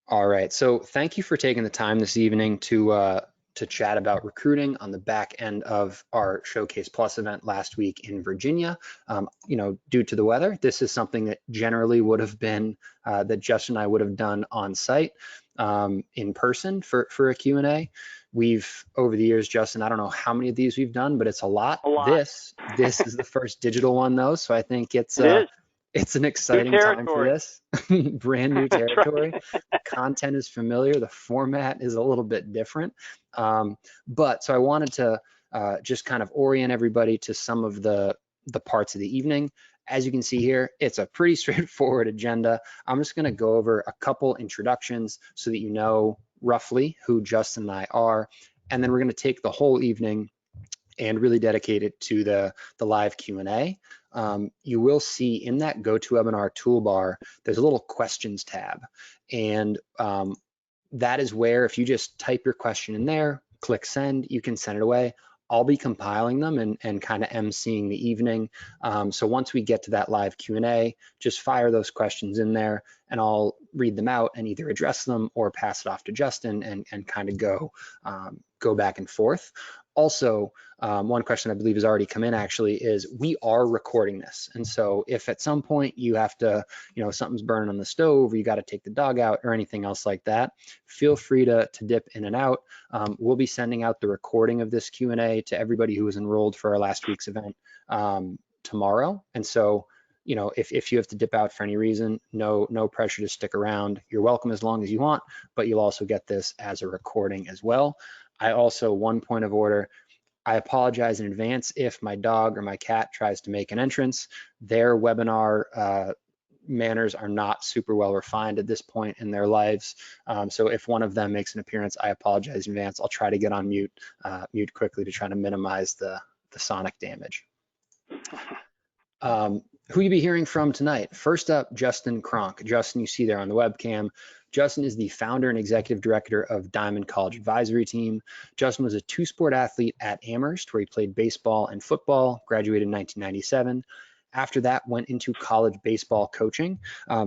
All right. So thank you for taking the time this evening to chat about recruiting on the back end of our Showcase Plus event last week in Virginia. Due to the weather, this is something that generally would have been that Justin and I would have done on site in person for a Q&A. We've over the years, Justin, I don't know how many of these we've done, but it's a lot. A lot. This is the first digital one though, so I think It is. it's an New exciting time for territory. this. Brand new That's territory. right. The content is familiar. The format is a little bit different. But so I wanted to just kind of orient everybody to some of the parts of the evening. As you can see here, it's a pretty straightforward agenda. I'm just going to go over a couple introductions so that you know roughly who Justin and I are. And then we're going to take the whole evening and really dedicate it to the live Q&A. You will see in that GoToWebinar toolbar, there's a little questions tab. And that is where if you just type your question in there, click send, you can send it away. I'll be compiling them and kind of emceeing the evening. So once we get to that live Q&A, just fire those questions in there and I'll read them out and either address them or pass it off to Justin and kind of go back and forth. Also, one question I believe has already come in actually is we are recording this. And so if at some point you have to, something's burning on the stove or you got to take the dog out or anything else like that, feel free to dip in and out. We'll be sending out the recording of this Q&A to everybody who was enrolled for our last week's event tomorrow. And so, if you have to dip out for any reason, no pressure to stick around. You're welcome as long as you want, but you'll also get this as a recording as well. I also, one point of order, I apologize in advance if my dog or my cat tries to make an entrance. Their webinar manners are not super well refined at this point in their lives. So if one of them makes an appearance, I apologize in advance. I'll try to get on mute quickly to try to minimize the sonic damage. Who you be hearing from tonight? First up, Justin Kronk. Justin, you see there on the webcam. Justin is the founder and executive director of Diamond College Advisory Team. Justin was a two-sport athlete at Amherst, where he played baseball and football, graduated in 1997. After that, went into college baseball coaching,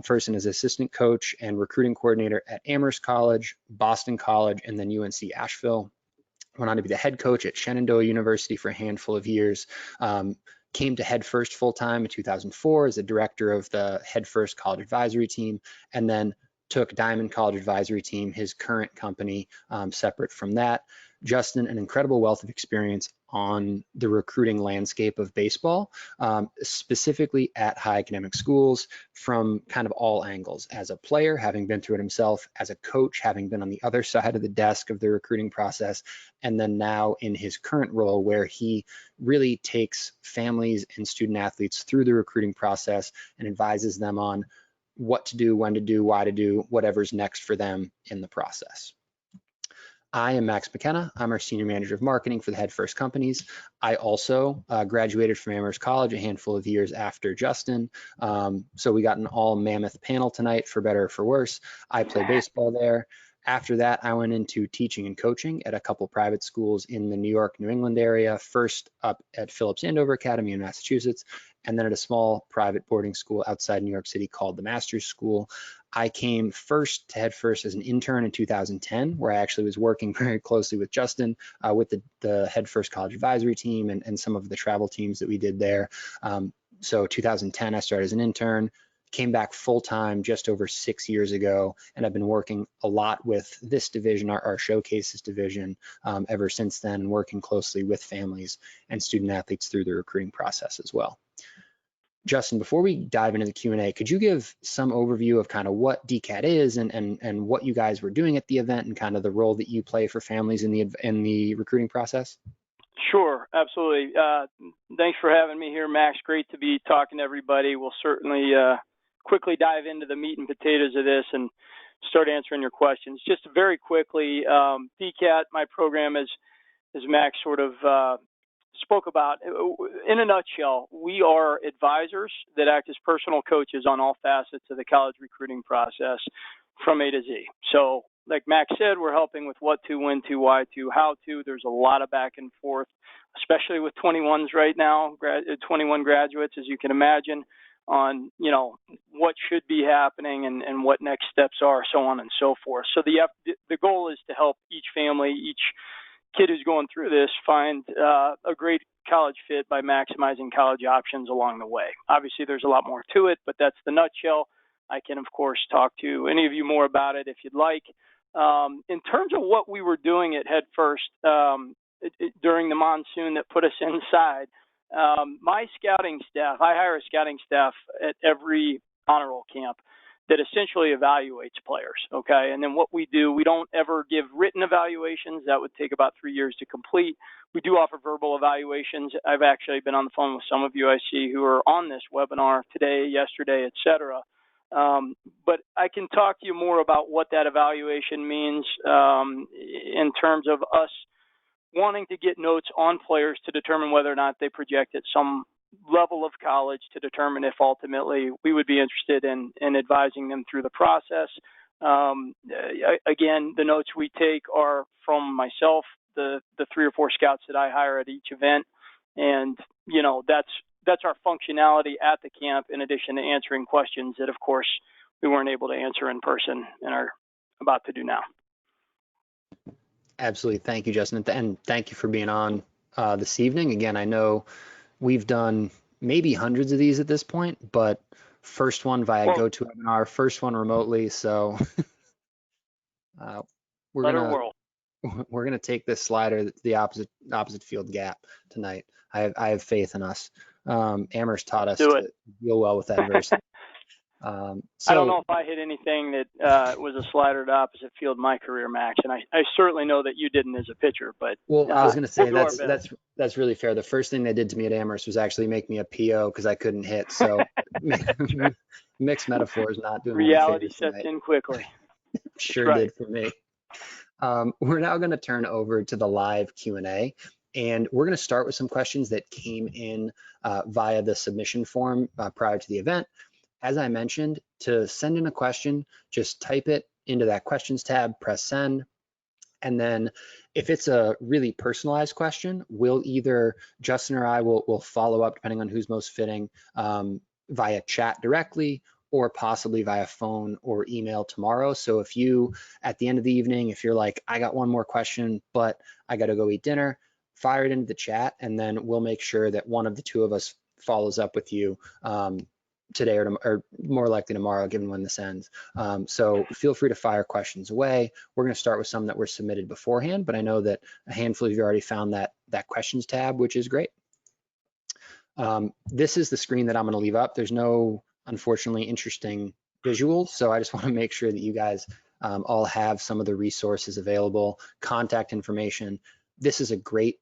first as assistant coach and recruiting coordinator at Amherst College, Boston College, and then UNC Asheville. Went on to be the head coach at Shenandoah University for a handful of years. Came to Headfirst full-time in 2004 as the director of the Headfirst College Advisory Team, and then took Diamond College Advisory Team, his current company, separate from that. Justin, an incredible wealth of experience on the recruiting landscape of baseball, specifically at high academic schools from kind of all angles. As a player, having been through it himself, as a coach, having been on the other side of the desk of the recruiting process, and then now in his current role where he really takes families and student athletes through the recruiting process and advises them on what to do, when to do, why to do, whatever's next for them in the process. I am Max McKenna. I'm our senior manager of marketing for the Headfirst companies. I also graduated from Amherst College a handful of years after Justin. So we got an all mammoth panel tonight, for better or for worse. I played baseball there. After that, I went into teaching and coaching at a couple private schools in the New York, New England area, first up at Phillips Andover Academy in Massachusetts, and then at a small private boarding school outside New York City called the Masters School. I came first to Headfirst as an intern in 2010, where I actually was working very closely with Justin with the Headfirst College Advisory Team and some of the travel teams that we did there. So 2010, I started as an intern, came back full-time just over 6 years ago, and I've been working a lot with this division, our Showcases division, ever since then, working closely with families and student athletes through the recruiting process as well. Justin, before we dive into the Q&A, could you give some overview of kind of what DCAT is and what you guys were doing at the event and kind of the role that you play for families in the recruiting process? Sure, absolutely. Thanks for having me here, Max. Great to be talking to everybody. We'll certainly quickly dive into the meat and potatoes of this and start answering your questions. Just very quickly, DCAT, my program, as Max sort of spoke about, in a nutshell, we are advisors that act as personal coaches on all facets of the college recruiting process from A to Z. So like Max said, we're helping with what to, when to, why to, how to. There's a lot of back and forth, especially with 21s right now, 21 graduates, as you can imagine. on, you know, what should be happening and what next steps are, so on and so forth. So the goal is to help each family, each kid who's going through this find a great college fit by maximizing college options along the way. Obviously, there's a lot more to it, but that's the nutshell. I can, of course, talk to any of you more about it if you'd like. In terms of what we were doing at Headfirst during the monsoon that put us inside, my scouting staff, I hire a scouting staff at every honor roll camp that essentially evaluates players, okay? And then what we do, we don't ever give written evaluations. That would take about 3 years to complete. We do offer verbal evaluations. I've actually been on the phone with some of you I see who are on this webinar today, yesterday, et cetera. But I can talk to you more about what that evaluation means in terms of us wanting to get notes on players to determine whether or not they project at some level of college, to determine if ultimately we would be interested in advising them through the process. Again, the notes we take are from myself, the 3 or 4 scouts that I hire at each event, and you know, that's our functionality at the camp, in addition to answering questions that, of course, we weren't able to answer in person and are about to do now. Absolutely. Thank you, Justin. And thank you for being on this evening. Again, I know we've done maybe hundreds of these at this point, but first one via GoToWebinar, first one remotely. So we're gonna take this slider to the opposite field gap tonight. I have faith in us. Amherst taught us to deal well with adversity. I don't know if I hit anything that was a slider to opposite field in my career, Max, and I certainly know that you didn't as a pitcher. But well, I was going to say that's really fair. The first thing they did to me at Amherst was actually make me a PO because I couldn't hit. So mixed metaphors, not doing reality sets in quickly. Sure did for me. We're now going to turn over to the live Q&A. And we're going to start with some questions that came in via the submission form prior to the event. As I mentioned, to send in a question, just type it into that questions tab, press send. And then if it's a really personalized question, we'll either, Justin or I will follow up, depending on who's most fitting, via chat directly, or possibly via phone or email tomorrow. So if you, at the end of the evening, if you're like, I got one more question, but I got to go eat dinner, fire it into the chat, and then we'll make sure that one of the two of us follows up with you today or more likely tomorrow, given when this ends. So feel free to fire questions away. We're going to start with some that were submitted beforehand, but I know that a handful of you already found that questions tab, which is great. This is the screen that I'm going to leave up. There's no, unfortunately, interesting visuals, so I just want to make sure that you guys all have some of the resources available, contact information. This is a great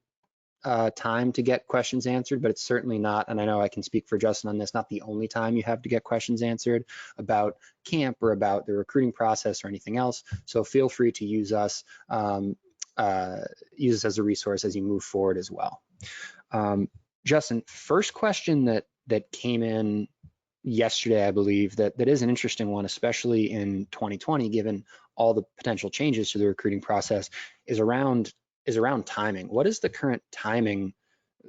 time to get questions answered, but it's certainly not, and I know I can speak for Justin on this, not the only time you have to get questions answered about camp or about the recruiting process or anything else. So feel free to use us as a resource as you move forward as well. Justin, first question that came in yesterday, I believe, that is an interesting one, especially in 2020, given all the potential changes to the recruiting process, is around timing. What is the current timing?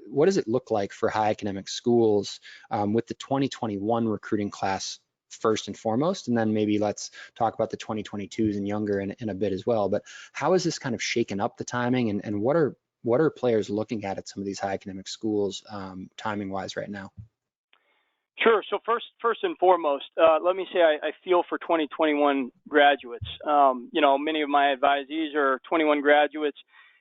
What does it look like for high academic schools with the 2021 recruiting class first and foremost, and then maybe let's talk about the 2022s and younger in a bit as well. But how has this kind of shaken up the timing, and what are players looking at some of these high academic schools timing wise right now? Sure. So first and foremost, let me say I feel for 2021 graduates. You know, many of my advisees are 21 graduates,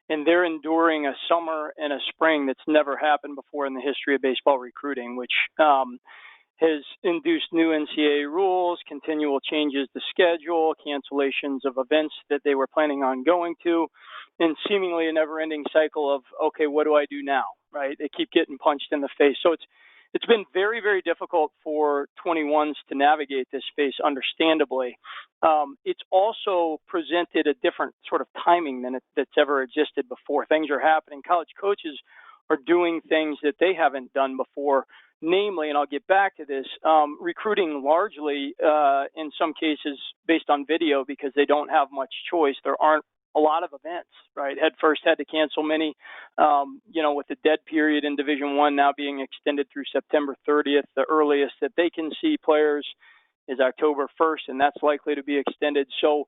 and they're enduring a summer and a spring that's never happened before in the history of baseball recruiting, which has induced new NCAA rules, continual changes to schedule, cancellations of events that they were planning on going to, and seemingly a never-ending cycle of, okay, what do I do now, right? They keep getting punched in the face. So it's been very, very difficult for 21s to navigate this space, understandably. It's also presented a different sort of timing than that's ever existed before. Things are happening. College coaches are doing things that they haven't done before, namely, and I'll get back to this, recruiting largely in some cases based on video because they don't have much choice. There aren't a lot of events, right? Headfirst had to cancel many, with the dead period in Division I now being extended through September 30th. The earliest that they can see players is October 1st, and that's likely to be extended. So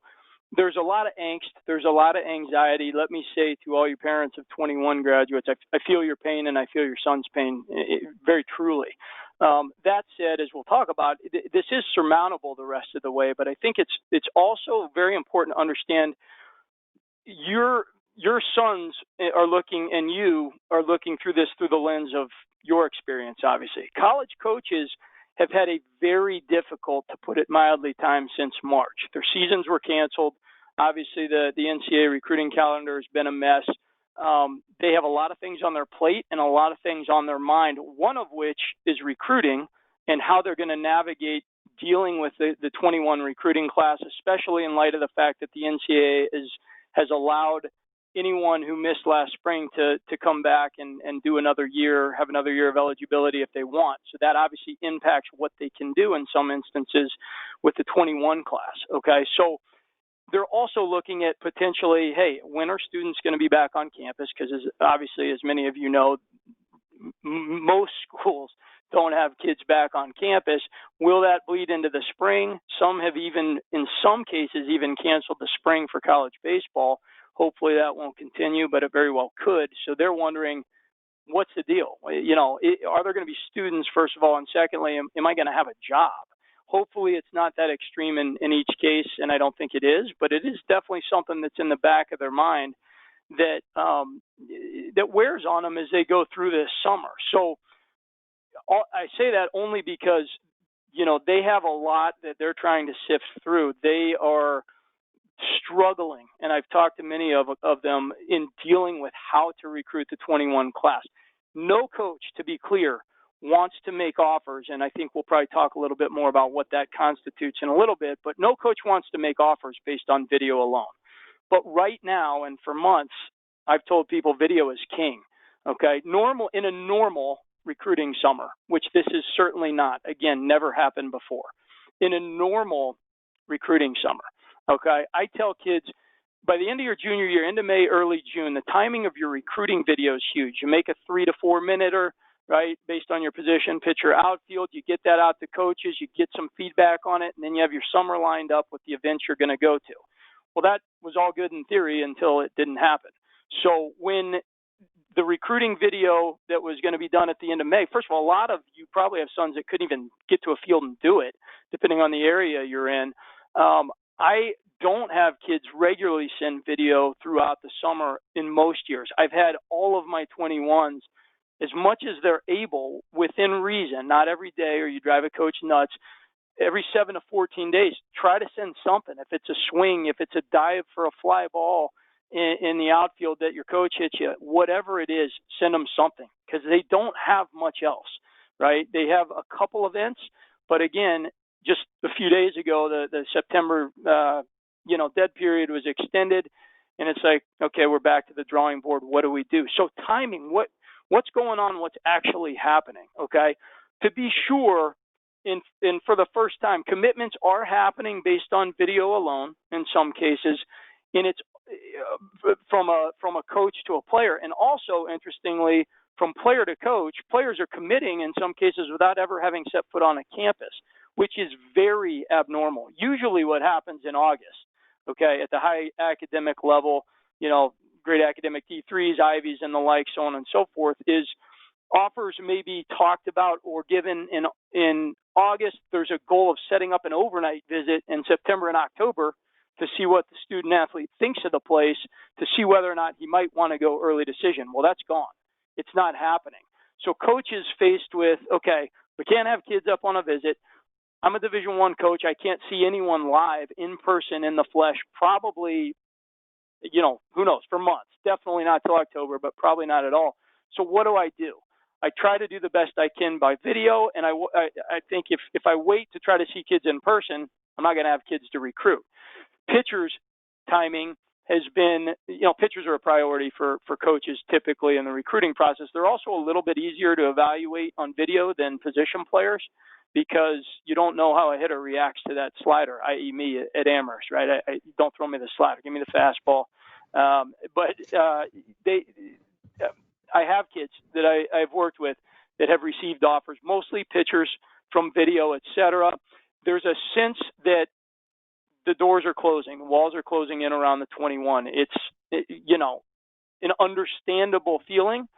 there's a lot of angst. There's a lot of anxiety. Let me say to all you parents of 21 graduates, I feel your pain and I feel your son's pain very truly. That said, as we'll talk about, this is surmountable the rest of the way, but I think it's also very important to understand your sons are looking, and you are looking through this through the lens of your experience, obviously. College coaches have had a very difficult, to put it mildly, time since March. Their seasons were canceled. Obviously, the NCAA recruiting calendar has been a mess. They have a lot of things on their plate and a lot of things on their mind, one of which is recruiting and how they're going to navigate dealing with the 21 recruiting class, especially in light of the fact that the NCAA has allowed anyone who missed last spring to come back and do another year, have another year of eligibility if they want. So that obviously impacts what they can do in some instances with the 21 class. Okay, so they're also looking at potentially, hey, when are students going to be back on campus? Because obviously, as many of you know, most schools don't have kids back on campus. Will that bleed into the spring? Some have even, in some cases, even canceled the spring for college baseball. Hopefully that won't continue, but it very well could. So they're wondering, what's the deal? Are there going to be students, first of all, and secondly, am I going to have a job? Hopefully it's not that extreme in each case, and I don't think it is, but it is definitely something that's in the back of their mind that that wears on them as they go through this summer. So I say that only because, they have a lot that they're trying to sift through. They are struggling, and I've talked to many of them in dealing with how to recruit the 21 class. No coach, to be clear, wants to make offers, and I think we'll probably talk a little bit more about what that constitutes in a little bit, but no coach wants to make offers based on video alone. But right now, and for months, I've told people video is king, okay? In a normal recruiting summer, which this is certainly not, again, never happened before. In a normal recruiting summer, okay, I tell kids, by the end of your junior year, into May, early June, the timing of your recruiting video is huge. You make a 3 to 4 minute-er, right, based on your position, pitcher, outfield. You get that out to coaches. You get some feedback on it, and then you have your summer lined up with the events you're going to go to. Well, that was all good in theory until it didn't happen. So when the recruiting video that was going to be done at the end of May, first of all, a lot of you probably have sons that couldn't even get to a field and do it, depending on the area you're in. I don't have kids regularly send video throughout the summer in most years. I've had all of my 21s, as much as they're able, within reason, not every day or you drive a coach nuts, every 7 to 14 days, try to send something. If it's a swing, if it's a dive for a fly ball in the outfield that your coach hits you, whatever it is, send them something, because they don't have much else, right? They have a couple events, but again, just a few days ago, the September, dead period was extended, and it's like, okay, we're back to the drawing board. What do we do? So timing, what's going on? What's actually happening? Okay, to be sure, in for the first time, commitments are happening based on video alone in some cases, and it's from a coach to a player, and also interestingly, from player to coach, players are committing in some cases without ever having set foot on a campus, which is very abnormal. Usually what happens in August, okay, at the high academic level, great academic D3s, Ivies, and the like, so on and so forth, is offers may be talked about or given in August. There's a goal of setting up an overnight visit in September and October to see what the student athlete thinks of the place, to see whether or not he might want to go early decision. Well, that's gone. It's not happening. So coaches faced with, okay, we can't have kids up on a visit. I'm a Division I coach. I can't see anyone live in person in the flesh, probably, who knows, for months. Definitely not till October, but probably not at all. So what do? I try to do the best I can by video, and I think if I wait to try to see kids in person, I'm not going to have kids to recruit. Pitchers' timing has been, pitchers are a priority for coaches typically in the recruiting process. They're also a little bit easier to evaluate on video than position players, because you don't know how a hitter reacts to that slider, i.e. me at Amherst, right? Don't throw me the slider. Give me the fastball. I have kids that I've worked with that have received offers, mostly pitchers from video, et cetera. There's a sense that the doors are closing, the walls are closing in around the 21. It's an understandable feeling.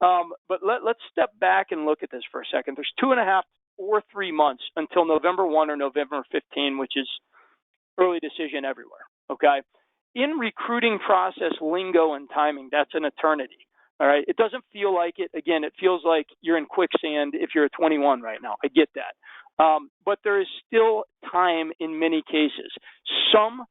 But let's step back and look at this for a second. There's 2.5 or 3 months until November 1 or November 15, which is early decision everywhere, okay? In recruiting process lingo and timing, that's an eternity, all right? It doesn't feel like it. Again, it feels like you're in quicksand if you're a 21 right now. I get that. But there is still time in many cases. Some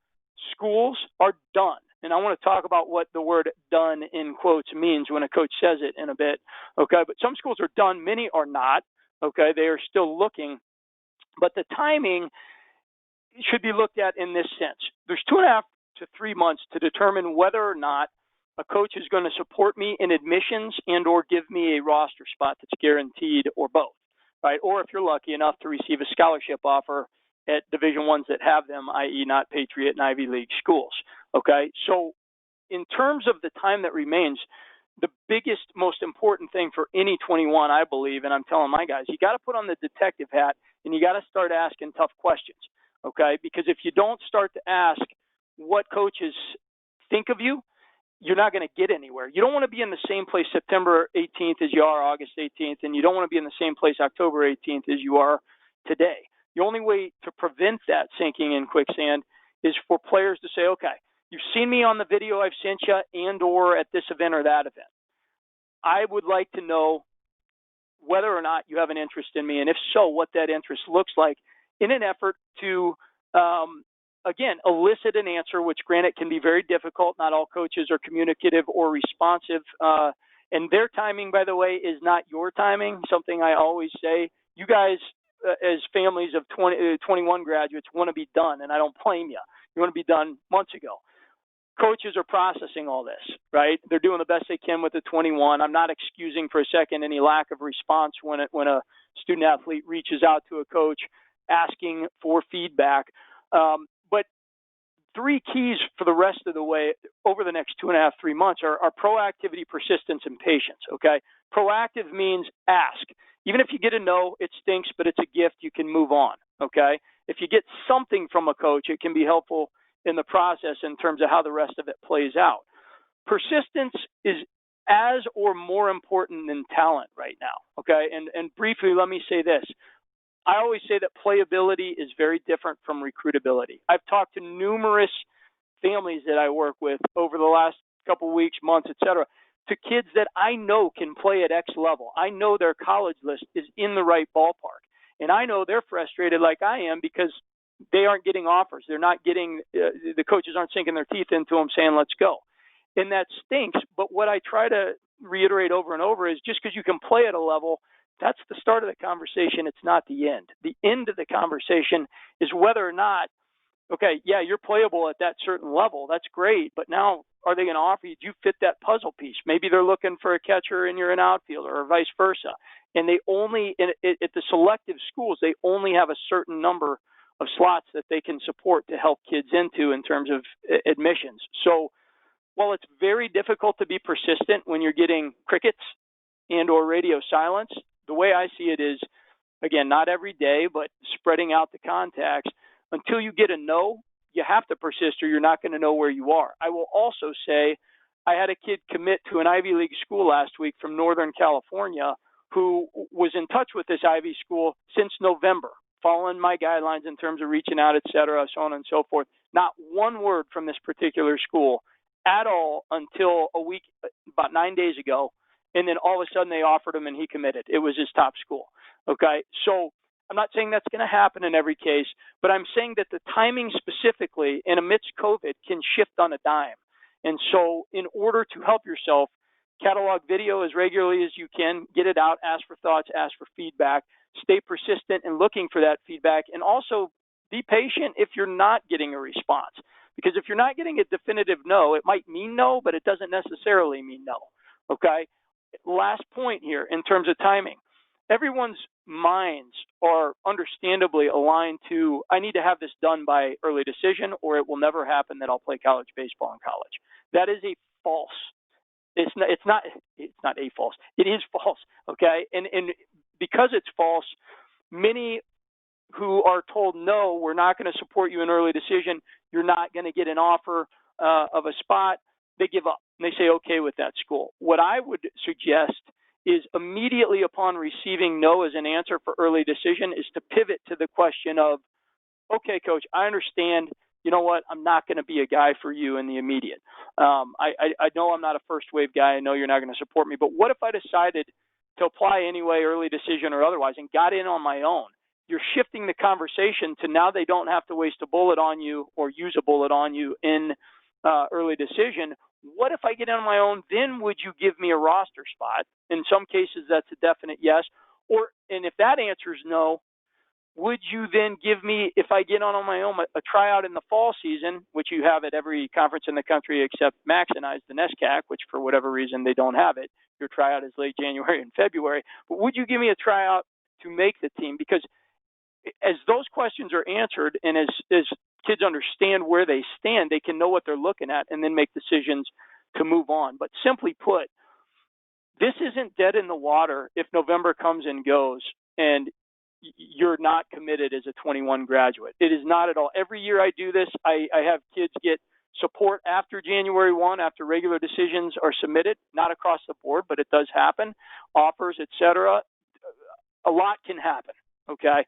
schools are done. And I want to talk about what the word done in quotes means when a coach says it in a bit, okay? But some schools are done. Many are not, okay? They are still looking. But the timing should be looked at in this sense. There's 2.5 to 3 months to determine whether or not a coach is going to support me in admissions and or give me a roster spot that's guaranteed, or both, right? Or if you're lucky enough to receive a scholarship offer at Division I's that have them, i.e. not Patriot and Ivy League schools, okay? So in terms of the time that remains, the biggest, most important thing for any 21, I believe, and I'm telling my guys, you got to put on the detective hat and you got to start asking tough questions, okay? Because if you don't start to ask what coaches think of you, you're not going to get anywhere. You don't want to be in the same place September 18th as you are August 18th, and you don't want to be in the same place October 18th as you are today. The only way to prevent that sinking in quicksand is for players to say, okay, you've seen me on the video I've sent you and or at this event or that event. I would like to know whether or not you have an interest in me, and if so, what that interest looks like, in an effort to, again, elicit an answer, which granted can be very difficult. Not all coaches are communicative or responsive. And their timing, by the way, is not your timing. Something I always say, you guys, as families of 21 graduates, want to be done, and I don't blame you. You want to be done months ago. Coaches are processing all this, right? They're doing the best they can with the 21. I'm not excusing for a second any lack of response when a student athlete reaches out to a coach asking for feedback. But 3 keys for the rest of the way over the next 2.5, 3 months are proactivity, persistence, and patience, okay? Proactive means ask. Even if you get a no, it stinks, but it's a gift. You can move on, okay? If you get something from a coach, it can be helpful in the process in terms of how the rest of it plays out. Persistence is as or more important than talent right now, okay? And briefly, let me say this. I always say that playability is very different from recruitability. I've talked to numerous families that I work with over the last couple weeks, months, et cetera, to kids that I know can play at X level. I know their college list is in the right ballpark. And I know they're frustrated like I am because they aren't getting offers. They're not getting, the coaches aren't sinking their teeth into them saying, let's go. And that stinks. But what I try to reiterate over and over is just because you can play at a level, that's the start of the conversation. It's not the end. The end of the conversation is whether or not, okay, yeah, you're playable at that certain level. That's great. But now are they going to offer you? Do you fit that puzzle piece? Maybe they're looking for a catcher and you're an outfielder, or vice versa. And they only, at the selective schools, they only have a certain number of slots that they can support to help kids into in terms of admissions. So while it's very difficult to be persistent when you're getting crickets and or radio silence, the way I see it is, again, not every day, but spreading out the contacts. Until you get a no, you have to persist or you're not going to know where you are. I will also say I had a kid commit to an Ivy League school last week from Northern California who was in touch with this Ivy school since November, following my guidelines in terms of reaching out, et cetera, so on and so forth. Not one word from this particular school at all until a week, about 9 days ago. And then all of a sudden they offered him and he committed. It was his top school. Okay. So I'm not saying that's going to happen in every case, but I'm saying that the timing specifically and amidst COVID can shift on a dime. And so in order to help yourself, catalog video as regularly as you can, get it out, ask for thoughts, ask for feedback, stay persistent in looking for that feedback, and also be patient if you're not getting a response. Because if you're not getting a definitive no, it might mean no, but it doesn't necessarily mean no. Okay? Last point here in terms of timing. Everyone's minds are understandably aligned to, I need to have this done by early decision or it will never happen that I'll play college baseball in college. That is a false. It's not a false. It is false. Okay. And because it's false, many who are told, no, we're not going to support you in early decision, you're not going to get an offer of a spot, they give up and they say, okay with that school. What I would suggest is immediately upon receiving no as an answer for early decision is to pivot to the question of, okay, coach, I understand, you know what, I'm not going to be a guy for you in the immediate. I know I'm not a first wave guy. I know you're not going to support me, but what if I decided to apply anyway, early decision or otherwise, and got in on my own? You're shifting the conversation to now they don't have to waste a bullet on you or use a bullet on you in early decision. What if I get on my own? Then would you give me a roster spot? In some cases, that's a definite yes. And if that answer is no, would you then give me, if I get on my own, a tryout in the fall season, which you have at every conference in the country except Max and I's, the NESCAC, which for whatever reason they don't have it. Your tryout is late January and February. But would you give me a tryout to make the team? Because as those questions are answered and as kids understand where they stand, they can know what they're looking at and then make decisions to move on. But simply put, this isn't dead in the water if November comes and goes and you're not committed as a 21 graduate. It is not at all. Every year I do this, I have kids get support after January 1, after regular decisions are submitted, not across the board, but it does happen, offers, etc. A lot can happen, okay?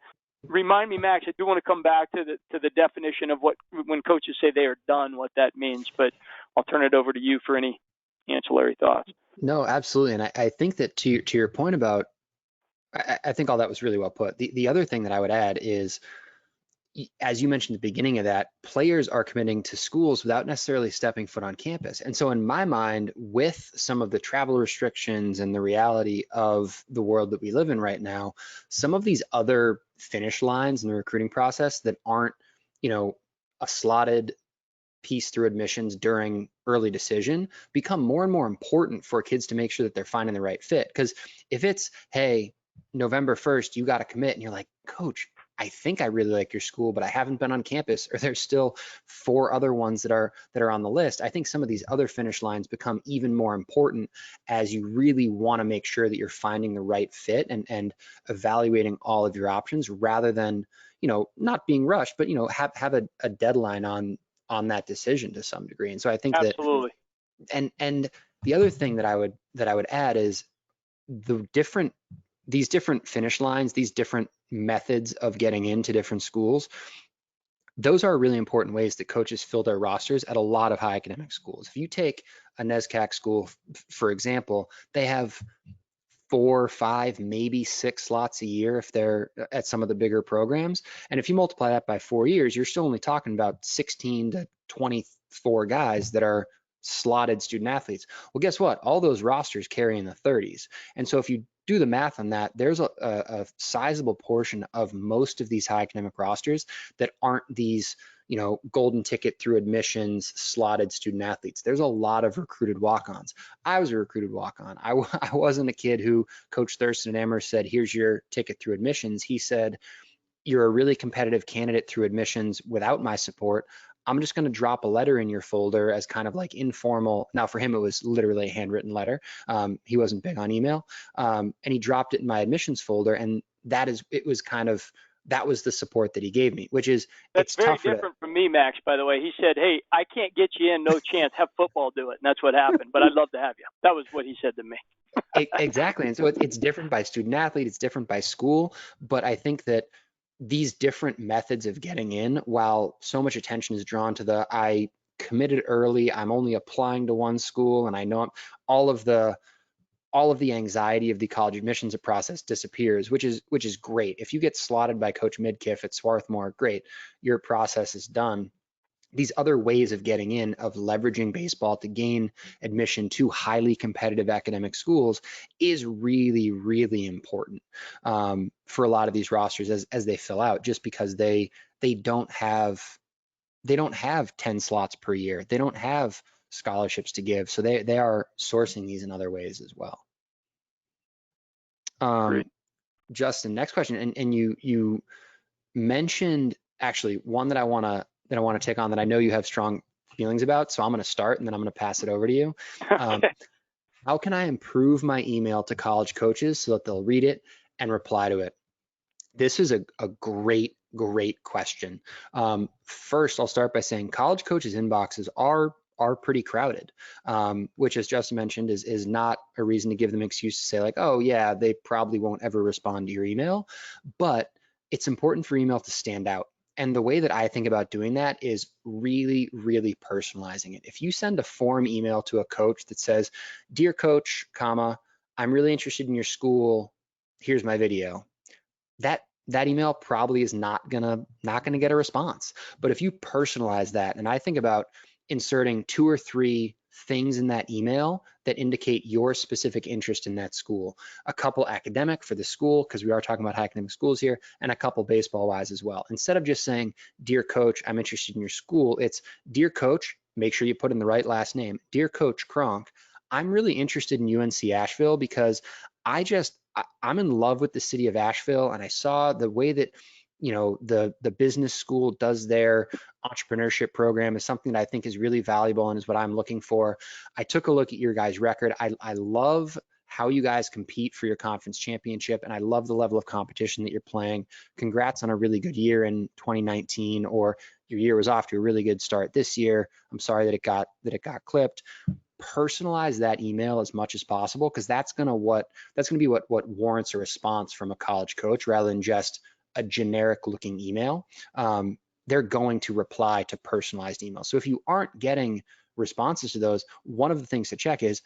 Remind me, Max, I do want to come back to the definition of what, when coaches say they are done, what that means, but I'll turn it over to you for any ancillary thoughts. No, absolutely. And I think that to your point about, I think all that was really well put. The other thing that I would add is, as you mentioned at the beginning of that, players are committing to schools without necessarily stepping foot on campus. And so in my mind, with some of the travel restrictions and the reality of the world that we live in right now, some of these other finish lines in the recruiting process that aren't, a slotted piece through admissions during early decision become more and more important for kids to make sure that they're finding the right fit. Because if it's, hey, November 1st, you got to commit, and you're like, coach, I think I really like your school, but I haven't been on campus, or there's still 4 other ones that are on the list. I think some of these other finish lines become even more important as you really want to make sure that you're finding the right fit and evaluating all of your options rather than, not being rushed, but, have a deadline on that decision to some degree. And so I think Absolutely. that, and the other thing that I would add is these different finish lines, these different methods of getting into different schools, those are really important ways that coaches fill their rosters at a lot of high academic schools. If you take a NESCAC school, for example, they have 4, 5, maybe 6 slots a year if they're at some of the bigger programs. And if you multiply that by 4 years, you're still only talking about 16 to 24 guys that are slotted student athletes. Well, guess what? All those rosters carry in the 30s. And so if you do the math on that, there's a sizable portion of most of these high academic rosters that aren't these, golden ticket through admissions slotted student athletes. There's a lot of recruited walk-ons. I was a recruited walk-on. I wasn't a kid who Coach Thurston at Amherst said, here's your ticket through admissions. He said, you're a really competitive candidate through admissions without my support. I'm just going to drop a letter in your folder as kind of like informal. Now for him, it was literally a handwritten letter. He wasn't big on email. And he dropped it in my admissions folder. And that was the support that he gave me, which is, that's very different from me, Max, by the way. He said, hey, I can't get you in, no chance, have football do it. And that's what happened, but I'd love to have you. That was what he said to me. Exactly. And so it's different by student athlete, it's different by school, but I think that these different methods of getting in, while so much attention is drawn to I committed early, I'm only applying to one school, and I know all of the anxiety of the college admissions process disappears, which is great. If you get slotted by Coach Midkiff at Swarthmore, great, your process is done. These other ways of getting in, of leveraging baseball to gain admission to highly competitive academic schools, is really, really important for a lot of these rosters as they fill out, just because they don't have 10 slots per year. They don't have scholarships to give, so they are sourcing these in other ways as well. Great. Justin, next question. And you mentioned actually one that I want to take on that I know you have strong feelings about. So I'm going to start and then I'm going to pass it over to you. Okay. How can I improve my email to college coaches so that they'll read it and reply to it? This is a great question. First, I'll start by saying college coaches' inboxes are pretty crowded, which, as Justin mentioned, is not a reason to give them excuse to say like, oh yeah, they probably won't ever respond to your email. But it's important for email to stand out. And the way that I think about doing that is really, really personalizing it. If you send a form email to a coach that says, "Dear coach, comma, I'm really interested in your school. Here's my video," that email probably is not gonna get a response. But if you personalize that, and I think about inserting 2 or 3 things in that email that indicate your specific interest in that school, a couple academic for the school, because we are talking about high academic schools here, and a couple baseball wise as well. Instead of just saying, "Dear coach, I'm interested in your school," it's, "Dear coach," make sure you put in the right last name, "Dear Coach Kronk, I'm really interested in UNC Asheville because I'm in love with the city of Asheville, and I saw the way that the business school does their entrepreneurship program is something that I think is really valuable and is what I'm looking for. I took a look at your guys' record. I love how you guys compete for your conference championship, and I love the level of competition that you're playing. Congrats on a really good year in 2019, or your year was off to a really good start this year. I'm sorry that it got clipped. Personalize that email as much as possible, because that's going to be what warrants a response from a college coach rather than just a generic looking email. They're going to reply to personalized emails. So if you aren't getting responses to those, one of the things to check is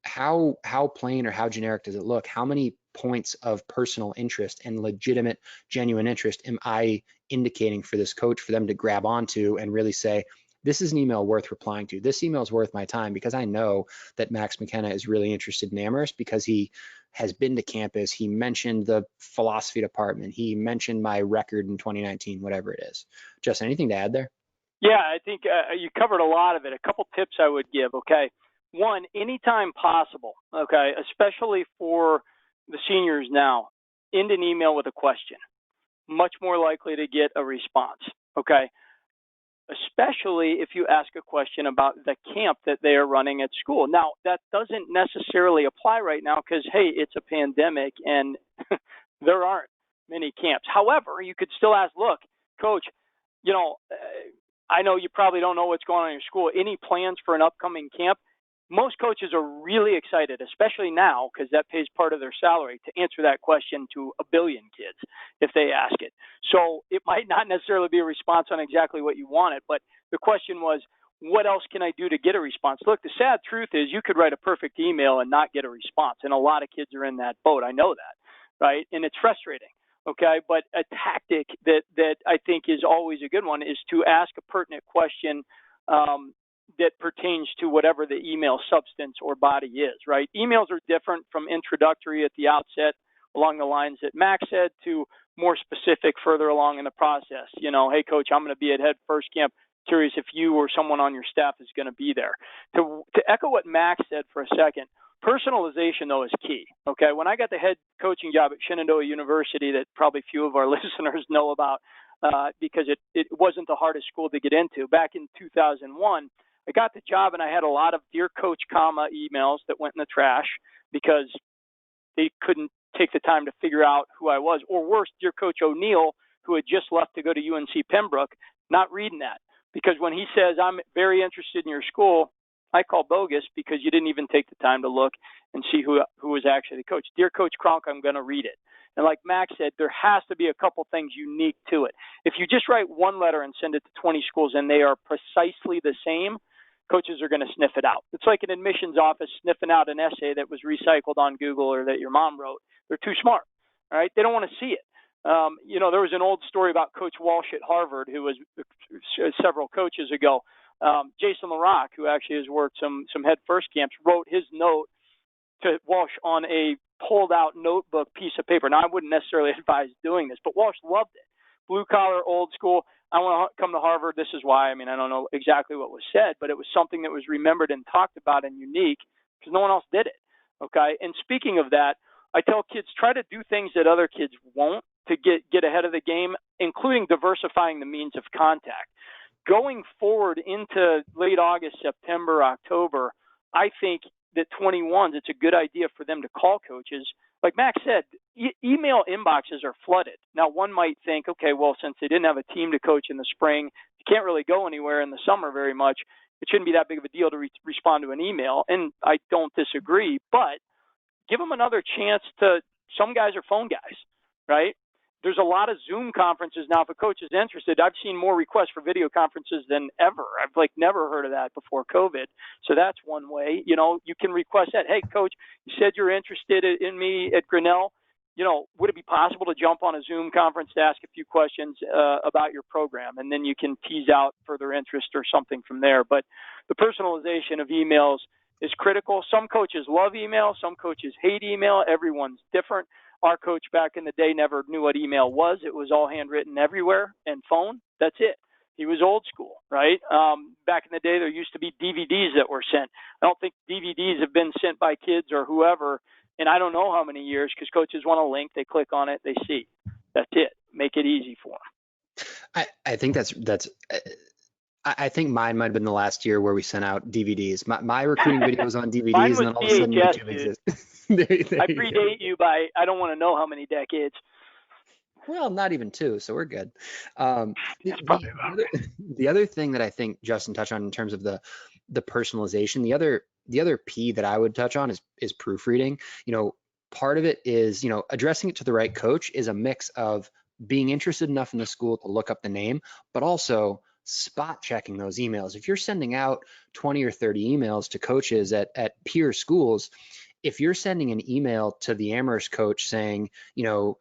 how plain or how generic does it look? How many points of personal interest and legitimate, genuine interest am I indicating for this coach for them to grab onto and really say, this is an email worth replying to. This email is worth my time, because I know that Max McKenna is really interested in Amherst because he has been to campus. He mentioned the philosophy department. He mentioned my record in 2019, whatever it is. Justin, anything to add there? Yeah, I think you covered a lot of it. A couple tips I would give. Okay. One, anytime possible. Okay. Especially for the seniors now, end an email with a question. Much more likely to get a response. Okay. Especially if you ask a question about the camp that they are running at school. Now, that doesn't necessarily apply right now because, hey, it's a pandemic and there aren't many camps. However, you could still ask, look, coach, I know you probably don't know what's going on in your school. Any plans for an upcoming camp? Most coaches are really excited, especially now, because that pays part of their salary, to answer that question to a billion kids if they ask it. So it might not necessarily be a response on exactly what you wanted, but the question was, what else can I do to get a response? Look, the sad truth is you could write a perfect email and not get a response, and a lot of kids are in that boat. I know that, right? And it's frustrating. Okay, but a tactic that I think is always a good one is to ask a pertinent question that pertains to whatever the email substance or body is, right? Emails are different from introductory at the outset along the lines that Max said to more specific further along in the process. Hey, coach, I'm going to be at Headfirst camp. Curious if you or someone on your staff is going to be there. To echo what Max said for a second, personalization, though, is key. Okay, when I got the head coaching job at Shenandoah University, that probably few of our listeners know about because it wasn't the hardest school to get into. Back in 2001, I got the job and I had a lot of "Dear Coach," emails that went in the trash because they couldn't take the time to figure out who I was. Or worse, "Dear Coach O'Neill," who had just left to go to UNC Pembroke, not reading that. Because when he says, "I'm very interested in your school," I call bogus because you didn't even take the time to look and see who was actually the coach. "Dear Coach Kronk," I'm going to read it. And like Max said, there has to be a couple things unique to it. If you just write one letter and send it to 20 schools and they are precisely the same, coaches are going to sniff it out. It's like an admissions office sniffing out an essay that was recycled on Google or that your mom wrote. They're too smart, all right? They don't want to see it. There was an old story about Coach Walsh at Harvard, who was several coaches ago. Jason LaRock, who actually has worked some Headfirst camps, wrote his note to Walsh on a pulled-out notebook piece of paper. Now, I wouldn't necessarily advise doing this, but Walsh loved it. Blue-collar, old school. I want to come to Harvard. This is why. I mean, I don't know exactly what was said, but it was something that was remembered and talked about and unique because no one else did it. Okay. And speaking of that, I tell kids, try to do things that other kids won't to get ahead of the game, including diversifying the means of contact. Going forward into late August, September, October, I think that 21s, it's a good idea for them to call coaches. Like Max said, email inboxes are flooded. Now, one might think, okay, well, since they didn't have a team to coach in the spring, you can't really go anywhere in the summer very much. It shouldn't be that big of a deal to respond to an email. And I don't disagree, but give them another chance to, some guys are phone guys, right? There's a lot of Zoom conferences now. If a coach is interested, I've seen more requests for video conferences than ever. I've never heard of that before COVID. So that's one way. You know, you can request that. Hey, coach, you said you're interested in me at Grinnell. You know, would it be possible to jump on a Zoom conference to ask a few questions about your program? And then you can tease out further interest or something from there. But the personalization of emails is critical. Some coaches love email. Some coaches hate email. Everyone's different. Our coach back in the day never knew what email was. It was all handwritten everywhere and phone. That's it. He was old school, right? Back in the day, there used to be DVDs that were sent. I don't think DVDs have been sent by kids or whoever, and I don't know how many years, because coaches want a link. They click on it. They see. That's it. Make it easy for them. I think I think mine might have been the last year where we sent out DVDs. My recruiting videos on DVDs, and then all of a sudden VHS, YouTube exists. there I predate you by, I don't want to know how many decades. Well, not even two, so we're good. The the other thing that I think Justin touched on in terms of the personalization, the other P that I would touch on is proofreading. You know, part of it is, you know, addressing it to the right coach is a mix of being interested enough in the school to look up the name, but also spot checking those emails. If you're sending out 20 or 30 emails to coaches at peer schools, if you're sending an email to the Amherst coach saying, you know,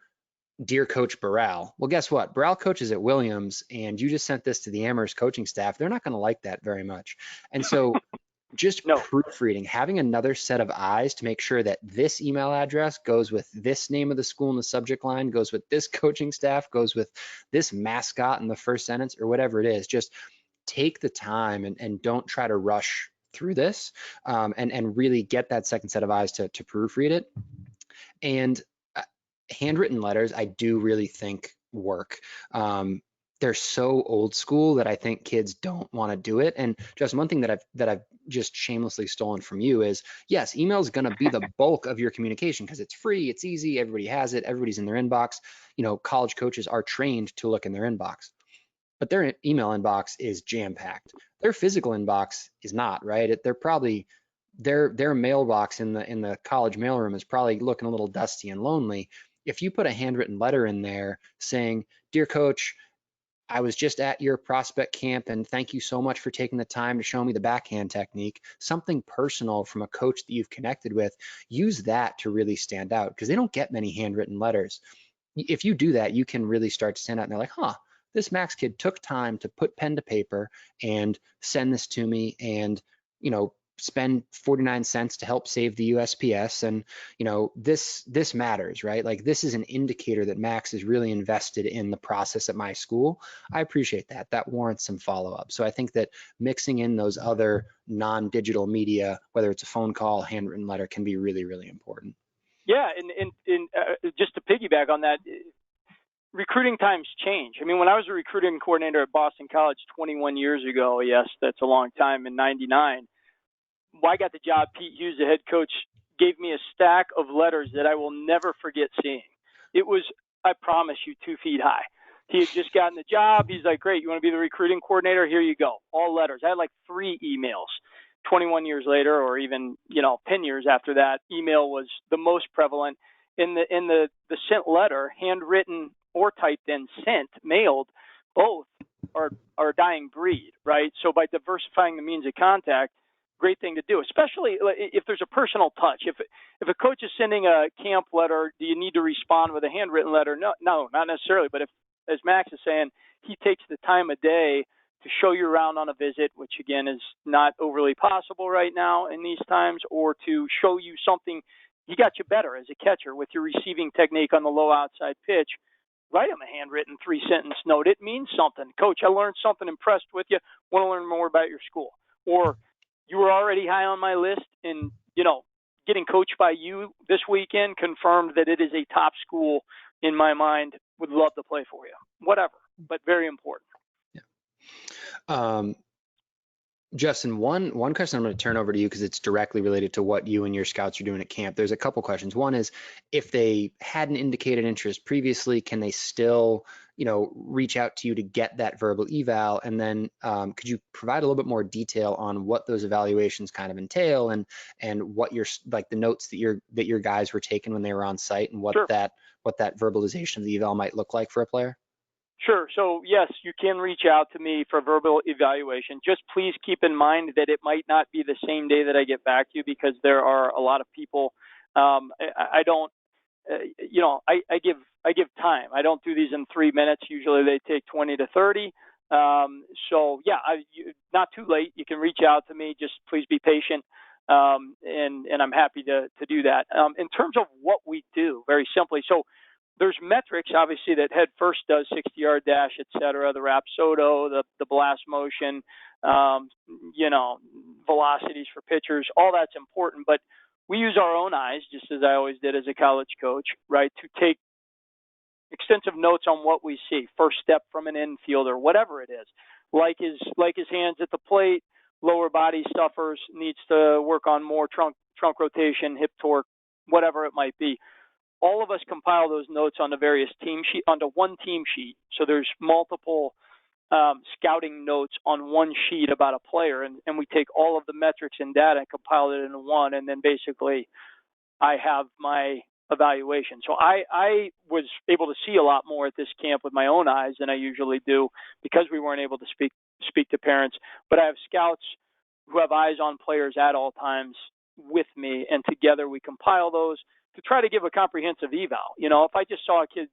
dear Coach Burrell, well, guess what? Burrell coaches at Williams, and you just sent this to the Amherst coaching staff. They're not going to like that very much. And so just proofreading, having another set of eyes to make sure that this email address goes with this name of the school in the subject line, goes with this coaching staff, goes with this mascot in the first sentence, or whatever it is. Just take the time and don't try to rush through this, and really get that second set of eyes to proofread it. And handwritten letters, I do really think work. They're so old school that I think kids don't want to do it. And just one thing that I've just shamelessly stolen from you is, yes, email is going to be the bulk of your communication because it's free, it's easy, everybody has it, everybody's in their inbox. You know, college coaches are trained to look in their inbox, but their email inbox is jam-packed. Their physical inbox is not, right? They're probably their mailbox in the college mailroom is probably looking a little dusty and lonely. If you put a handwritten letter in there saying, dear coach, I was just at your prospect camp and thank you so much for taking the time to show me the backhand technique, something personal from a coach that you've connected with, use that to really stand out, because they don't get many handwritten letters. If you do that, you can really start to stand out and they're like, huh, this Max kid took time to put pen to paper and send this to me and, you know, spend 49 cents to help save the USPS. And, you know, this matters, right? Like, this is an indicator that Max is really invested in the process at my school. I appreciate that. That warrants some follow-up. So I think that mixing in those other non-digital media, whether it's a phone call, handwritten letter, can be really, really important. Yeah. And just to piggyback on that, recruiting times change. I mean, when I was a recruiting coordinator at Boston College 21 years ago, yes, that's a long time, in 99, when I got the job, Pete Hughes, the head coach, gave me a stack of letters that I will never forget seeing. It was, I promise you, 2 feet high. He had just gotten the job. He's like, great, you want to be the recruiting coordinator? Here you go. All letters. I had like 3 emails. 21 years later, or even, 10 years after that, email was the most prevalent. In the sent letter, handwritten or typed in, sent, mailed, both are a dying breed, right? So by diversifying the means of contact, great thing to do, especially if there's a personal touch. If a coach is sending a camp letter, do you need to respond with a handwritten letter? No, not necessarily. But if, as Max is saying, he takes the time of day to show you around on a visit, which again is not overly possible right now in these times, or to show you something, he got you better as a catcher with your receiving technique on the low outside pitch, write him a handwritten 3-sentence note. It means something. Coach, I learned something, impressed with you, want to learn more about your school. Or you were already high on my list, and, getting coached by you this weekend confirmed that it is a top school in my mind. Would love to play for you, whatever, but very important. Yeah. Justin, one question I'm going to turn over to you because it's directly related to what you and your scouts are doing at camp. There's a couple questions. One is, if they hadn't indicated interest previously, can they still, reach out to you to get that verbal eval? And then could you provide a little bit more detail on what those evaluations kind of entail, and what your, like, the notes that your guys were taking when they were on site, and what Sure. that verbalization of the eval might look like for a player? Sure. So yes, you can reach out to me for verbal evaluation. Just please keep in mind that it might not be the same day that I get back to you, because there are a lot of people. I don't, I give time. I don't do these in 3 minutes. Usually they take 20 to 30. So yeah, not too late. You can reach out to me. Just please be patient. And I'm happy to do that. In terms of what we do, very simply, so there's metrics, obviously, that Headfirst does, 60-yard dash, et cetera, the Rapsodo, the blast motion, velocities for pitchers, all that's important. But we use our own eyes, just as I always did as a college coach, right, to take extensive notes on what we see, first step from an infielder, whatever it is, like his hands at the plate, lower body stuffers, needs to work on more trunk rotation, hip torque, whatever it might be. All of us compile those notes onto one team sheet. So there's multiple scouting notes on one sheet about a player, and we take all of the metrics and data and compile it into one, and then basically I have my evaluation. So I was able to see a lot more at this camp with my own eyes than I usually do, because we weren't able to speak to parents. But I have scouts who have eyes on players at all times with me, and together we compile those to try to give a comprehensive eval. If I just saw a kid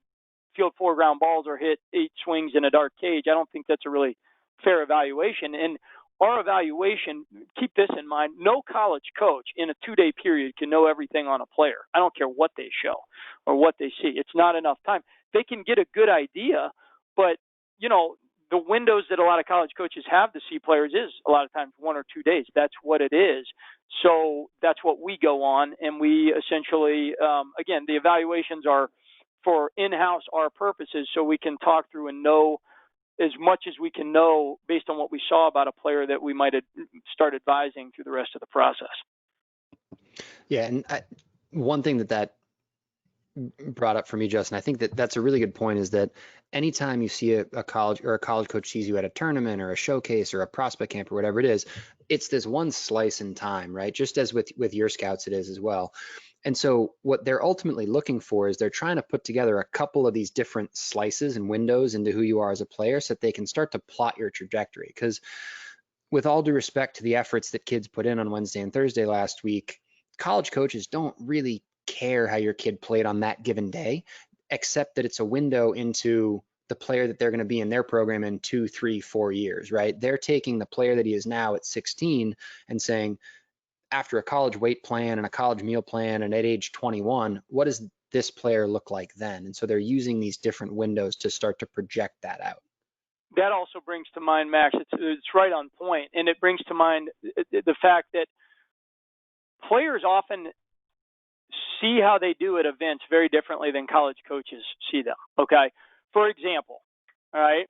field 4 ground balls or hit 8 swings in a dark cage, I don't think that's a really fair evaluation. And our evaluation, keep this in mind, no college coach in a 2-day period can know everything on a player. I don't care what they show or what they see. It's not enough time. They can get a good idea, but, the windows that a lot of college coaches have to see players is a lot of times 1 or 2 days. That's what it is. So that's what we go on. And we essentially, again, the evaluations are for in-house our purposes, so we can talk through and know as much as we can know based on what we saw about a player that we might start advising through the rest of the process. Yeah. And one thing that brought up for me, Justin, I think that's a really good point, is that anytime you see a college coach sees you at a tournament or a showcase or a prospect camp or whatever it is, it's this one slice in time, right? Just as with your scouts it is as well. And so what they're ultimately looking for is they're trying to put together a couple of these different slices and windows into who you are as a player, so that they can start to plot your trajectory. Because with all due respect to the efforts that kids put in on Wednesday and Thursday last week, college coaches don't really care how your kid played on that given day, except that it's a window into the player that they're going to be in their program in 2, 3, 4 years, right? They're taking the player that he is now at 16 and saying, after a college weight plan and a college meal plan and at age 21, what does this player look like then? And so they're using these different windows to start to project that out. That also brings to mind, Max, it's right on point, and it brings to mind the fact that players often see how they do at events very differently than college coaches see them. Okay. For example, all right,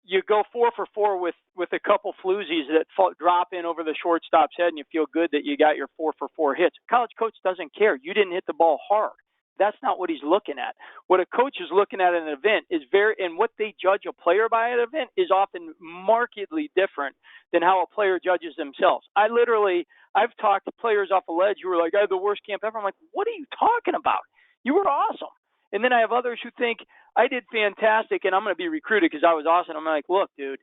you go 4 for 4 with a couple floozies that drop in over the shortstop's head, and you feel good that you got your 4 for 4 hits. College coach doesn't care. You didn't hit the ball hard. That's not what he's looking at. What a coach is looking at an event is and what they judge a player by at an event is often markedly different than how a player judges themselves. I've talked to players off the ledge who were like, I had the worst camp ever. I'm like, what are you talking about? You were awesome. And then I have others who think I did fantastic and I'm going to be recruited because I was awesome. I'm like, look, dude,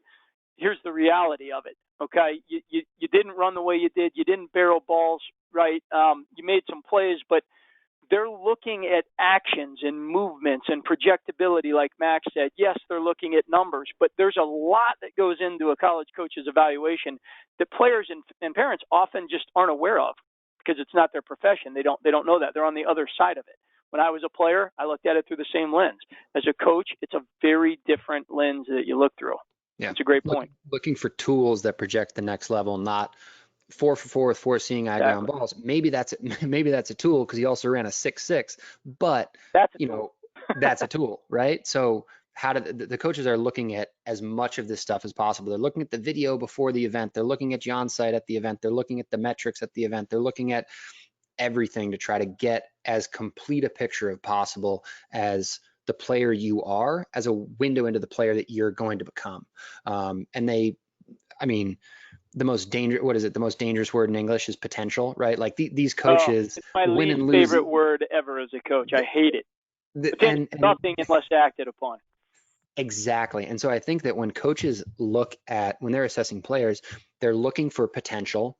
here's the reality of it. Okay. You didn't run the way you did. You didn't barrel balls right. You made some plays, but they're looking at actions and movements and projectability, like Max said. Yes, they're looking at numbers, but there's a lot that goes into a college coach's evaluation that players and parents often just aren't aware of because it's not their profession. They don't know that. They're on the other side of it. When I was a player, I looked at it through the same lens. As a coach, it's a very different lens that you look through. Yeah, it's a great point. Looking for tools that project the next level, not 4 for 4 with 4 seeing eye ground balls. Maybe that's a tool because he also ran a 6.6, but That's a you tool. know, that's a tool, right? So how do the coaches are looking at as much of this stuff as possible. They're looking at the video before the event. They're looking at you on site at the event. They're looking at the metrics at the event. They're looking at everything to try to get as complete a picture of possible as the player you are, as a window into the player that you're going to become. And I mean, the most dangerous word in English is potential, right? Like these coaches It's my win least and lose. favorite word ever as a coach. I hate it. Potential And nothing unless acted upon. exactly. And so I think that when coaches when they're assessing players, they're looking for potential.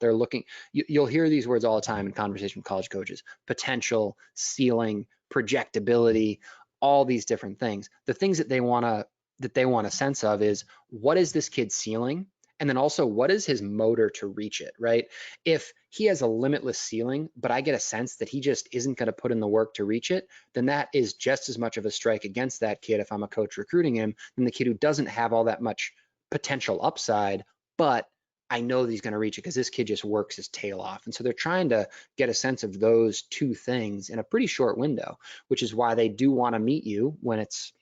You'll hear these words all the time in conversation with college coaches: potential, ceiling, projectability, all these different things. The things that they want a sense of is, what is this kid's ceiling? And then also, what is his motor to reach it, right? If he has a limitless ceiling, but I get a sense that he just isn't going to put in the work to reach it, then that is just as much of a strike against that kid if I'm a coach recruiting him than the kid who doesn't have all that much potential upside, but I know that he's going to reach it because this kid just works his tail off. And so they're trying to get a sense of those two things in a pretty short window, which is why they do want to meet you when it's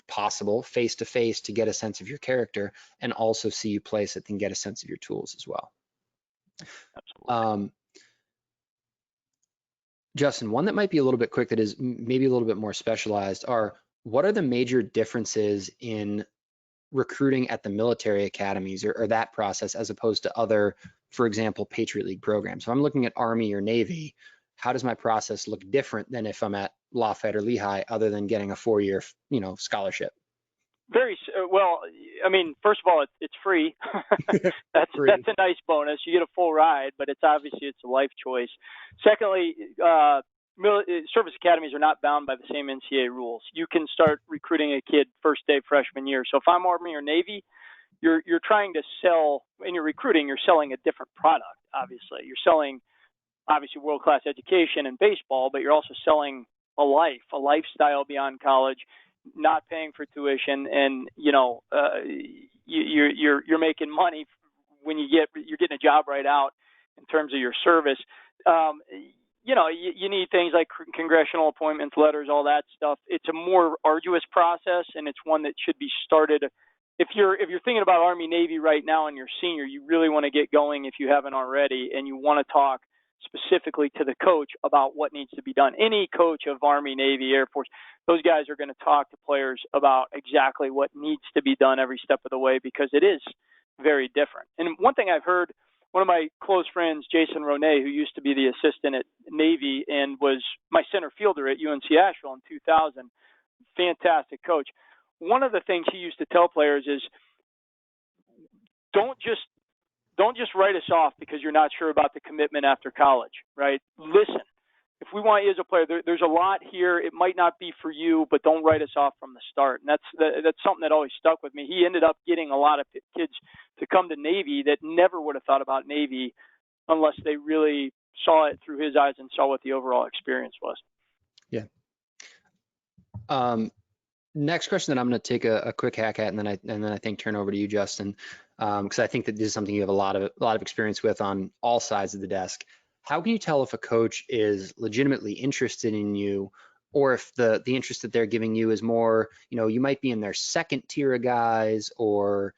possible face to face to get a sense of your character, and also see you play so they can get a sense of your tools as well. Absolutely. Justin, one that might be a little bit quick that is maybe a little bit more specialized are, what are the major differences in recruiting at the military academies or that process as opposed to other, for example, Patriot League programs? So I'm looking at Army or Navy. How does my process look different than if I'm at Lafayette or Lehigh, other than getting a 4-year, scholarship? Very well. I mean, first of all, it's free. That's a nice bonus. You get a full ride, but it's a life choice. Secondly, service academies are not bound by the same NCAA rules. You can start recruiting a kid first day freshman year. So if I'm Army or Navy, you're trying to sell, and you're recruiting, you're selling a different product. Obviously, you're selling world-class education and baseball, but you're also selling a lifestyle beyond college, not paying for tuition, and you're making money when you're getting a job right out in terms of your service. You need things like congressional appointments, letters, all that stuff. It's a more arduous process, and it's one that should be started. If you're thinking about Army Navy right now and you're senior, you really want to get going if you haven't already, and you want to talk specifically to the coach about what needs to be done. Any coach of Army, Navy, Air Force, those guys are going to talk to players about exactly what needs to be done every step of the way, because it is very different. And one thing I've heard, one of my close friends, Jason Ronay, who used to be the assistant at Navy and was my center fielder at UNC Asheville in 2000, fantastic coach. One of the things he used to tell players is, don't just write us off because you're not sure about the commitment after college, right? Listen, if we want you as a player, there's a lot here. It might not be for you, but don't write us off from the start. And that's something that always stuck with me. He ended up getting a lot of kids to come to Navy that never would have thought about Navy unless they really saw it through his eyes and saw what the overall experience was. Yeah. Next question that I'm going to take a quick hack at, and then I think turn over to you, Justin, because I think that this is something you have a lot of experience with on all sides of the desk. How can you tell if a coach is legitimately interested in you, or if the interest that they're giving you is more, you might be in their second tier of guys, or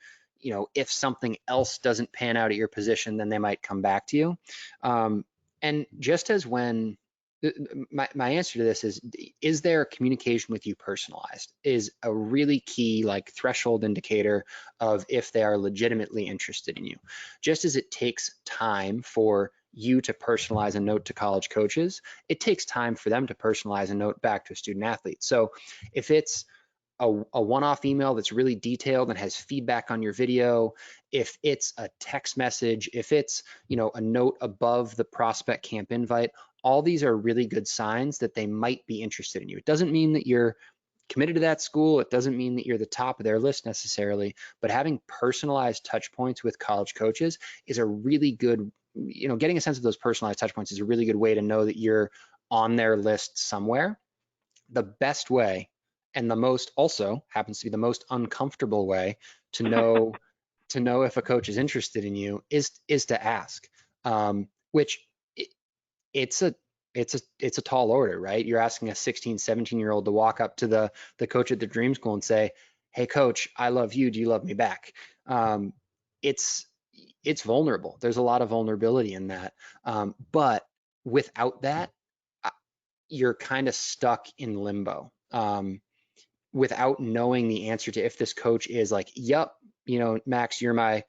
if something else doesn't pan out at your position, then they might come back to you. And just as when my answer to this is there communication with you personalized is a really key threshold indicator of if they are legitimately interested in you. Just as it takes time for you to personalize a note to college coaches, it takes time for them to personalize a note back to a student athlete. So if it's a one-off email that's really detailed and has feedback on your video, if it's a text message, if it's a note above the prospect camp invite, all these are really good signs that they might be interested in you. It doesn't mean that you're committed to that school. It doesn't mean that you're the top of their list necessarily, but having personalized touch points with college coaches is a really good, getting a sense of those personalized touch points is a really good way to know that you're on their list somewhere. The best way, and the most also happens to be the most uncomfortable way to know if a coach is interested in you is to ask. which it's a tall order, right? You're asking a 16, 17-year-old to walk up to the coach at the dream school and say, hey coach, I love you, do you love me back? It's vulnerable. There's a lot of vulnerability in that. But without that, you're kind of stuck in limbo, without knowing the answer to if this coach is like, yep, Max, you're my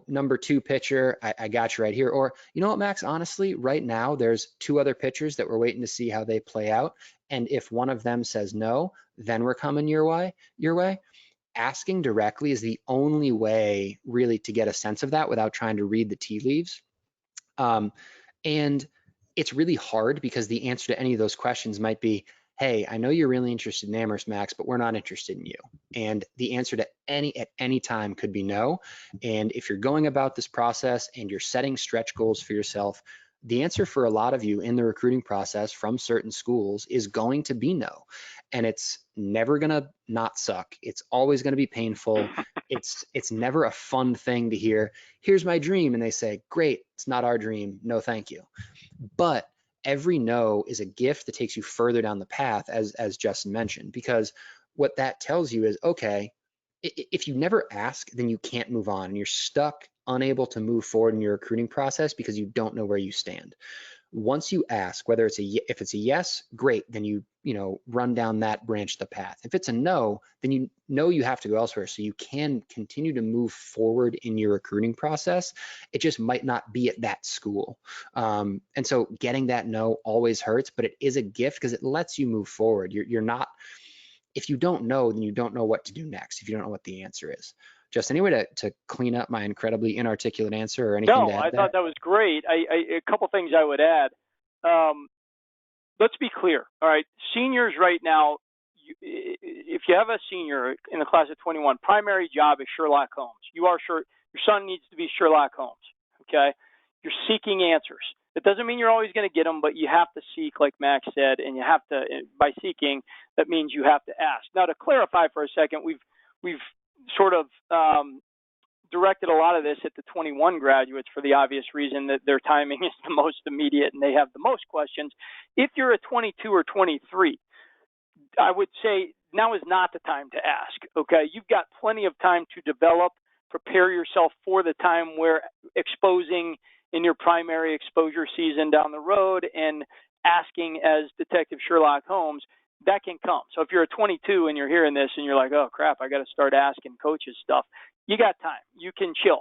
number 2 pitcher. I got you right here. Or, you know what, Max, honestly, right now, there's 2 other pitchers that we're waiting to see how they play out. And if one of them says no, then we're coming your way. Asking directly is the only way really to get a sense of that without trying to read the tea leaves. And it's really hard because the answer to any of those questions might be, hey, I know you're really interested in Amherst, Max, but we're not interested in you. And the answer to at any time could be no. And if you're going about this process and you're setting stretch goals for yourself, the answer for a lot of you in the recruiting process from certain schools is going to be no. And it's never going to not suck. It's always going to be painful. It's never a fun thing to hear, here's my dream. And they say, great, it's not our dream. No, thank you. But every no is a gift that takes you further down the path, as Justin mentioned, because what that tells you is, okay, if you never ask, then you can't move on and you're stuck, unable to move forward in your recruiting process because you don't know where you stand. Once you ask, whether if it's a yes, great, then you run down that branch of the path. If it's a no, then you know you have to go elsewhere so you can continue to move forward in your recruiting process. It just might not be at that school. And so getting that no always hurts, but it is a gift because it lets you move forward. You're not, if you don't know, then you don't know what to do next if you don't know what the answer is. Just any way to clean up my incredibly inarticulate answer or anything to add? No, I thought that was great. A couple things I would add. Let's be clear. All right, seniors right now, if you have a senior in the class of 21, primary job is Sherlock Holmes. Your son needs to be Sherlock Holmes. Okay, you're seeking answers. It doesn't mean you're always going to get them, but you have to seek, like Max said, and you have to. By seeking, that means you have to ask. Now, to clarify for a second, we've sort of directed a lot of this at the 21 graduates for the obvious reason that their timing is the most immediate and they have the most questions. If you're a 22 or 23, I would say now is not the time to ask. Okay, you've got plenty of time to develop, prepare yourself for the time where exposing in your primary exposure season down the road and asking as Detective Sherlock Holmes, that can come. So if you're a 22 and you're hearing this and you're like, oh crap, I got to start asking coaches stuff, you got time. You can chill.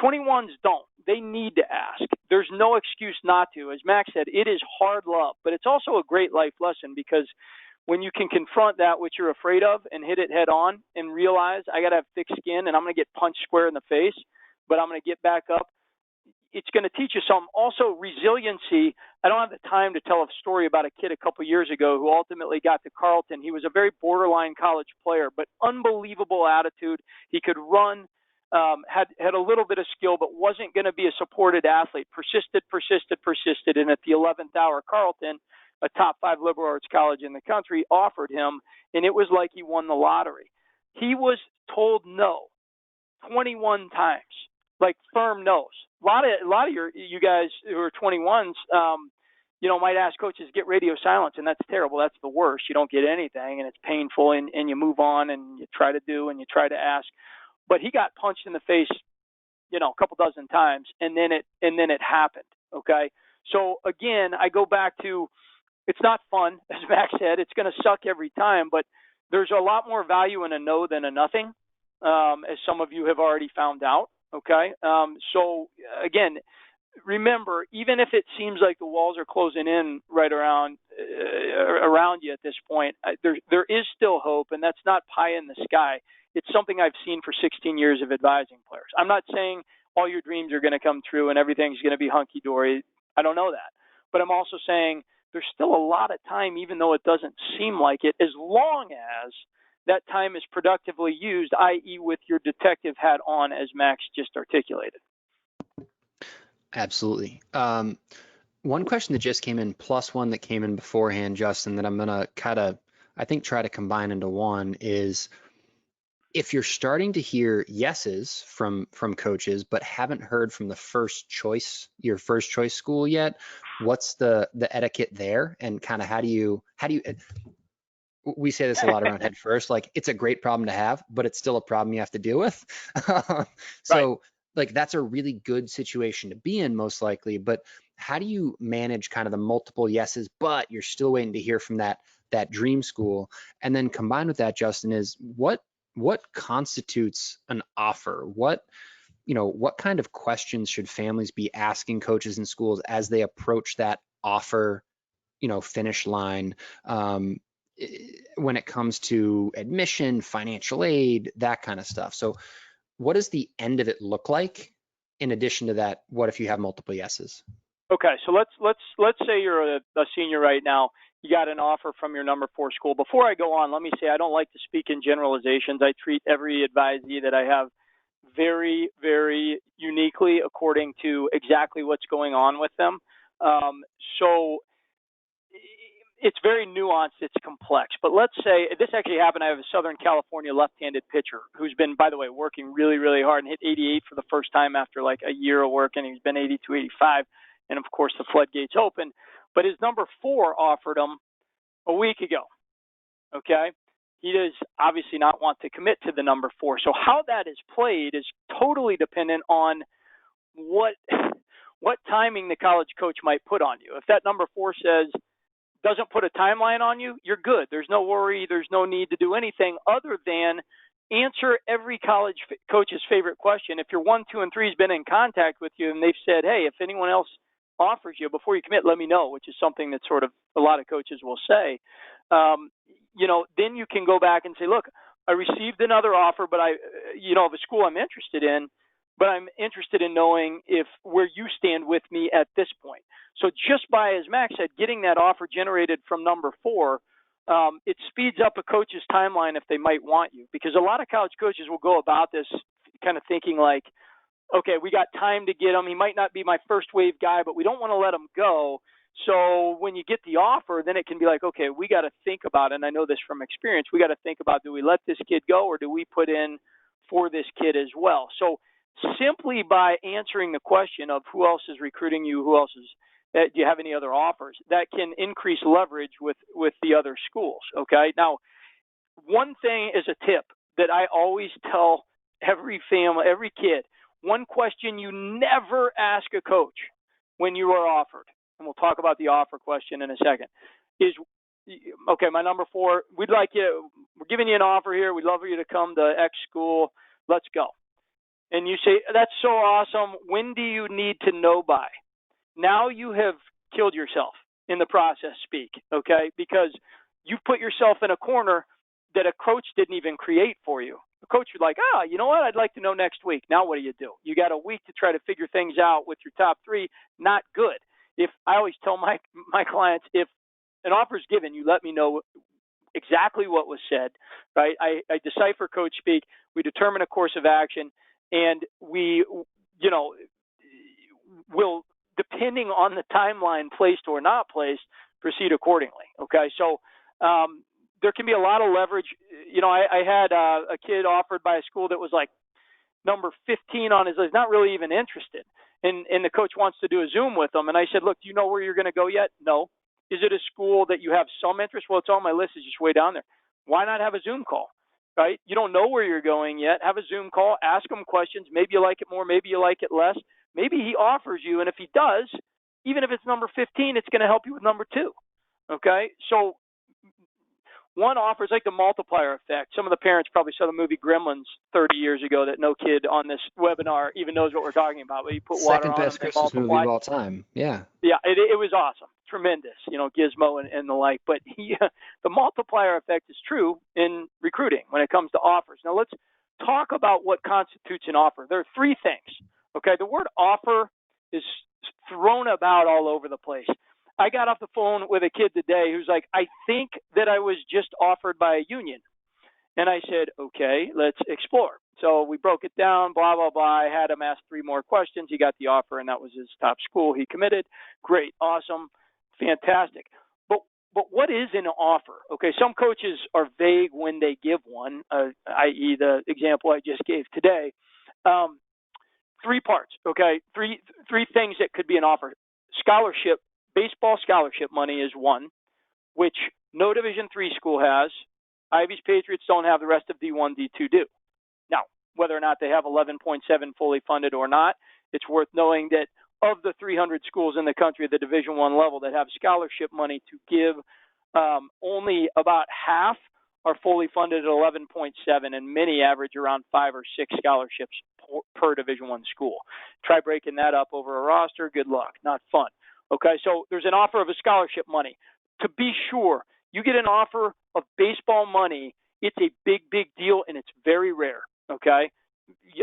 21s don't. They need to ask. There's no excuse not to. As Max said, it is hard love, but it's also a great life lesson because when you can confront that which you're afraid of and hit it head on and realize I got to have thick skin and I'm going to get punched square in the face, but I'm going to get back up, it's going to teach you something. Also, resiliency. I don't have the time to tell a story about a kid a couple years ago who ultimately got to Carleton. He was a very borderline college player, but unbelievable attitude. He could run, had a little bit of skill, but wasn't going to be a supported athlete. Persisted, and at the 11th hour, Carleton, a top 5 liberal arts college in the country, offered him, and it was like he won the lottery. He was told no 21 times. Like firm no's. A lot of you guys who are 21s, might ask coaches get radio silence, and that's terrible. That's the worst. You don't get anything, and it's painful, and you move on, and you try to do, and you try to ask. But he got punched in the face, a couple dozen times, and then it happened. Okay, so again, I go back to it's not fun, as Max said. It's going to suck every time, but there's a lot more value in a no than a nothing, as some of you have already found out. Okay. So again, remember, even if it seems like the walls are closing in right around you at this point, there is still hope, and that's not pie in the sky. It's something I've seen for 16 years of advising players. I'm not saying all your dreams are going to come true and everything's going to be hunky-dory. I don't know that. But I'm also saying there's still a lot of time, even though it doesn't seem like it, as long as that time is productively used, i.e. with your detective hat on, as Max just articulated. Absolutely. One question that just came in, plus one that came in beforehand, Justin, that I'm going to try to combine into one is, if you're starting to hear yeses from coaches, but haven't heard from your first choice school yet, what's the etiquette there, and kind of how do you we say this a lot around Headfirst, like it's a great problem to have, but it's still a problem you have to deal with. So Right. like that's a really good situation to be in most likely, but how do you manage kind of the multiple yeses, but you're still waiting to hear from that dream school? And then combined with that, Justin, is what constitutes an offer? What kind of questions should families be asking coaches in schools as they approach that offer, finish line, when it comes to admission, financial aid, that kind of stuff? So what does the end of it look like? In addition to that, what if you have multiple yeses? Okay, so let's say you're a senior right now. You got an offer from your number 4 school. Before I go on, let me say I don't like to speak in generalizations. I treat every advisee that I have very, very uniquely according to exactly what's going on with them. So it's very nuanced, it's complex. But let's say this actually happened. I have a Southern California left-handed pitcher who's been, by the way, working really, really hard and hit 88 for the first time after like a year of work, and he's been 82, 85. And of course, the floodgates open. But his number 4 offered him a week ago. Okay. He does obviously not want to commit to the number 4. So how that is played is totally dependent on what timing the college coach might put on you. If that number 4 doesn't put a timeline on you, you're good. There's no worry. There's no need to do anything other than answer every college coach's favorite question. If your 1, 2, and 3 has been in contact with you and they've said, hey, if anyone else offers you before you commit, let me know, which is something that sort of a lot of coaches will say. Then you can go back and say, look, I received another offer, but of a school I'm interested in, but I'm interested in knowing where you stand with me at this point. So just by, as Max said, getting that offer generated from number 4, it speeds up a coach's timeline if they might want you, because a lot of college coaches will go about this kind of thinking like, okay, we got time to get him. He might not be my first wave guy, but we don't want to let him go. So when you get the offer, then it can be like, okay, we got to think about it. And I know this from experience. We got to think about, do we let this kid go or do we put in for this kid as well? So simply by answering the question of who else is recruiting you, do you have any other offers, that can increase leverage with the other schools. Okay. Now, one thing is a tip that I always tell every family, every kid, one question you never ask a coach when you are offered, and we'll talk about the offer question in a second, is, okay, my number 4, we're giving you an offer here. We'd love for you to come to X school. Let's go. And you say, that's so awesome. When do you need to know by? Now you have killed yourself in the process speak, okay? Because you've put yourself in a corner that a coach didn't even create for you. The coach would like, you know what? I'd like to know next week. Now what do? You got a week to try to figure things out with your top 3. Not good. If I always tell my clients, if an offer is given, you let me know exactly what was said, right? I decipher coach speak. We determine a course of action, and we, will, depending on the timeline placed or not placed, proceed accordingly. Okay. So, there can be a lot of leverage. I had a kid offered by a school that was like number 15 on his list, not really even interested. And the coach wants to do a Zoom with them. And I said, look, do you know where you're going to go yet? No. Is it a school that you have some interest? Well, it's on my list. It's just way down there. Why not have a Zoom call, right? You don't know where you're going yet. Have a Zoom call. Ask them questions. Maybe you like it more. Maybe you like it less. Maybe he offers you. And if he does, even if it's number 15, it's going to help you with number 2. Okay. So one offer is like the multiplier effect. Some of the parents probably saw the movie Gremlins 30 years ago that no kid on this webinar even knows what we're talking about. But you put water Second on them, best they Christmas movie multiply. of all time. Yeah. Yeah, it was awesome. Tremendous, Gizmo and the like. But the multiplier effect is true in recruiting when it comes to offers. Now let's talk about what constitutes an offer. There are 3 things. Okay, the word offer is thrown about all over the place. I got off the phone with a kid today who's like, I think that I was just offered by a union. And I said, okay, let's explore. So we broke it down, blah, blah, blah. I had him ask 3 more questions. He got the offer, and that was his top school. He committed. Great, awesome, fantastic. But but what is an offer? Okay, some coaches are vague when they give one, i.e. the example I just gave today. Three parts, okay? Three things that could be an offer. Scholarship, baseball scholarship money is one, which no Division III school has. Ivy's Patriots don't have, the rest of D1, D2 do. Now, whether or not they have 11.7 fully funded or not, it's worth knowing that of the 300 schools in the country at the Division I level that have scholarship money to give, only about half are fully funded at 11.7, and many average around 5 or 6 scholarships per Division I school. Try breaking that up over a roster. Good luck. Not fun. Okay, so there's an offer of a scholarship money. To be sure, you get an offer of baseball money, it's a big, big deal, and it's very rare. Okay,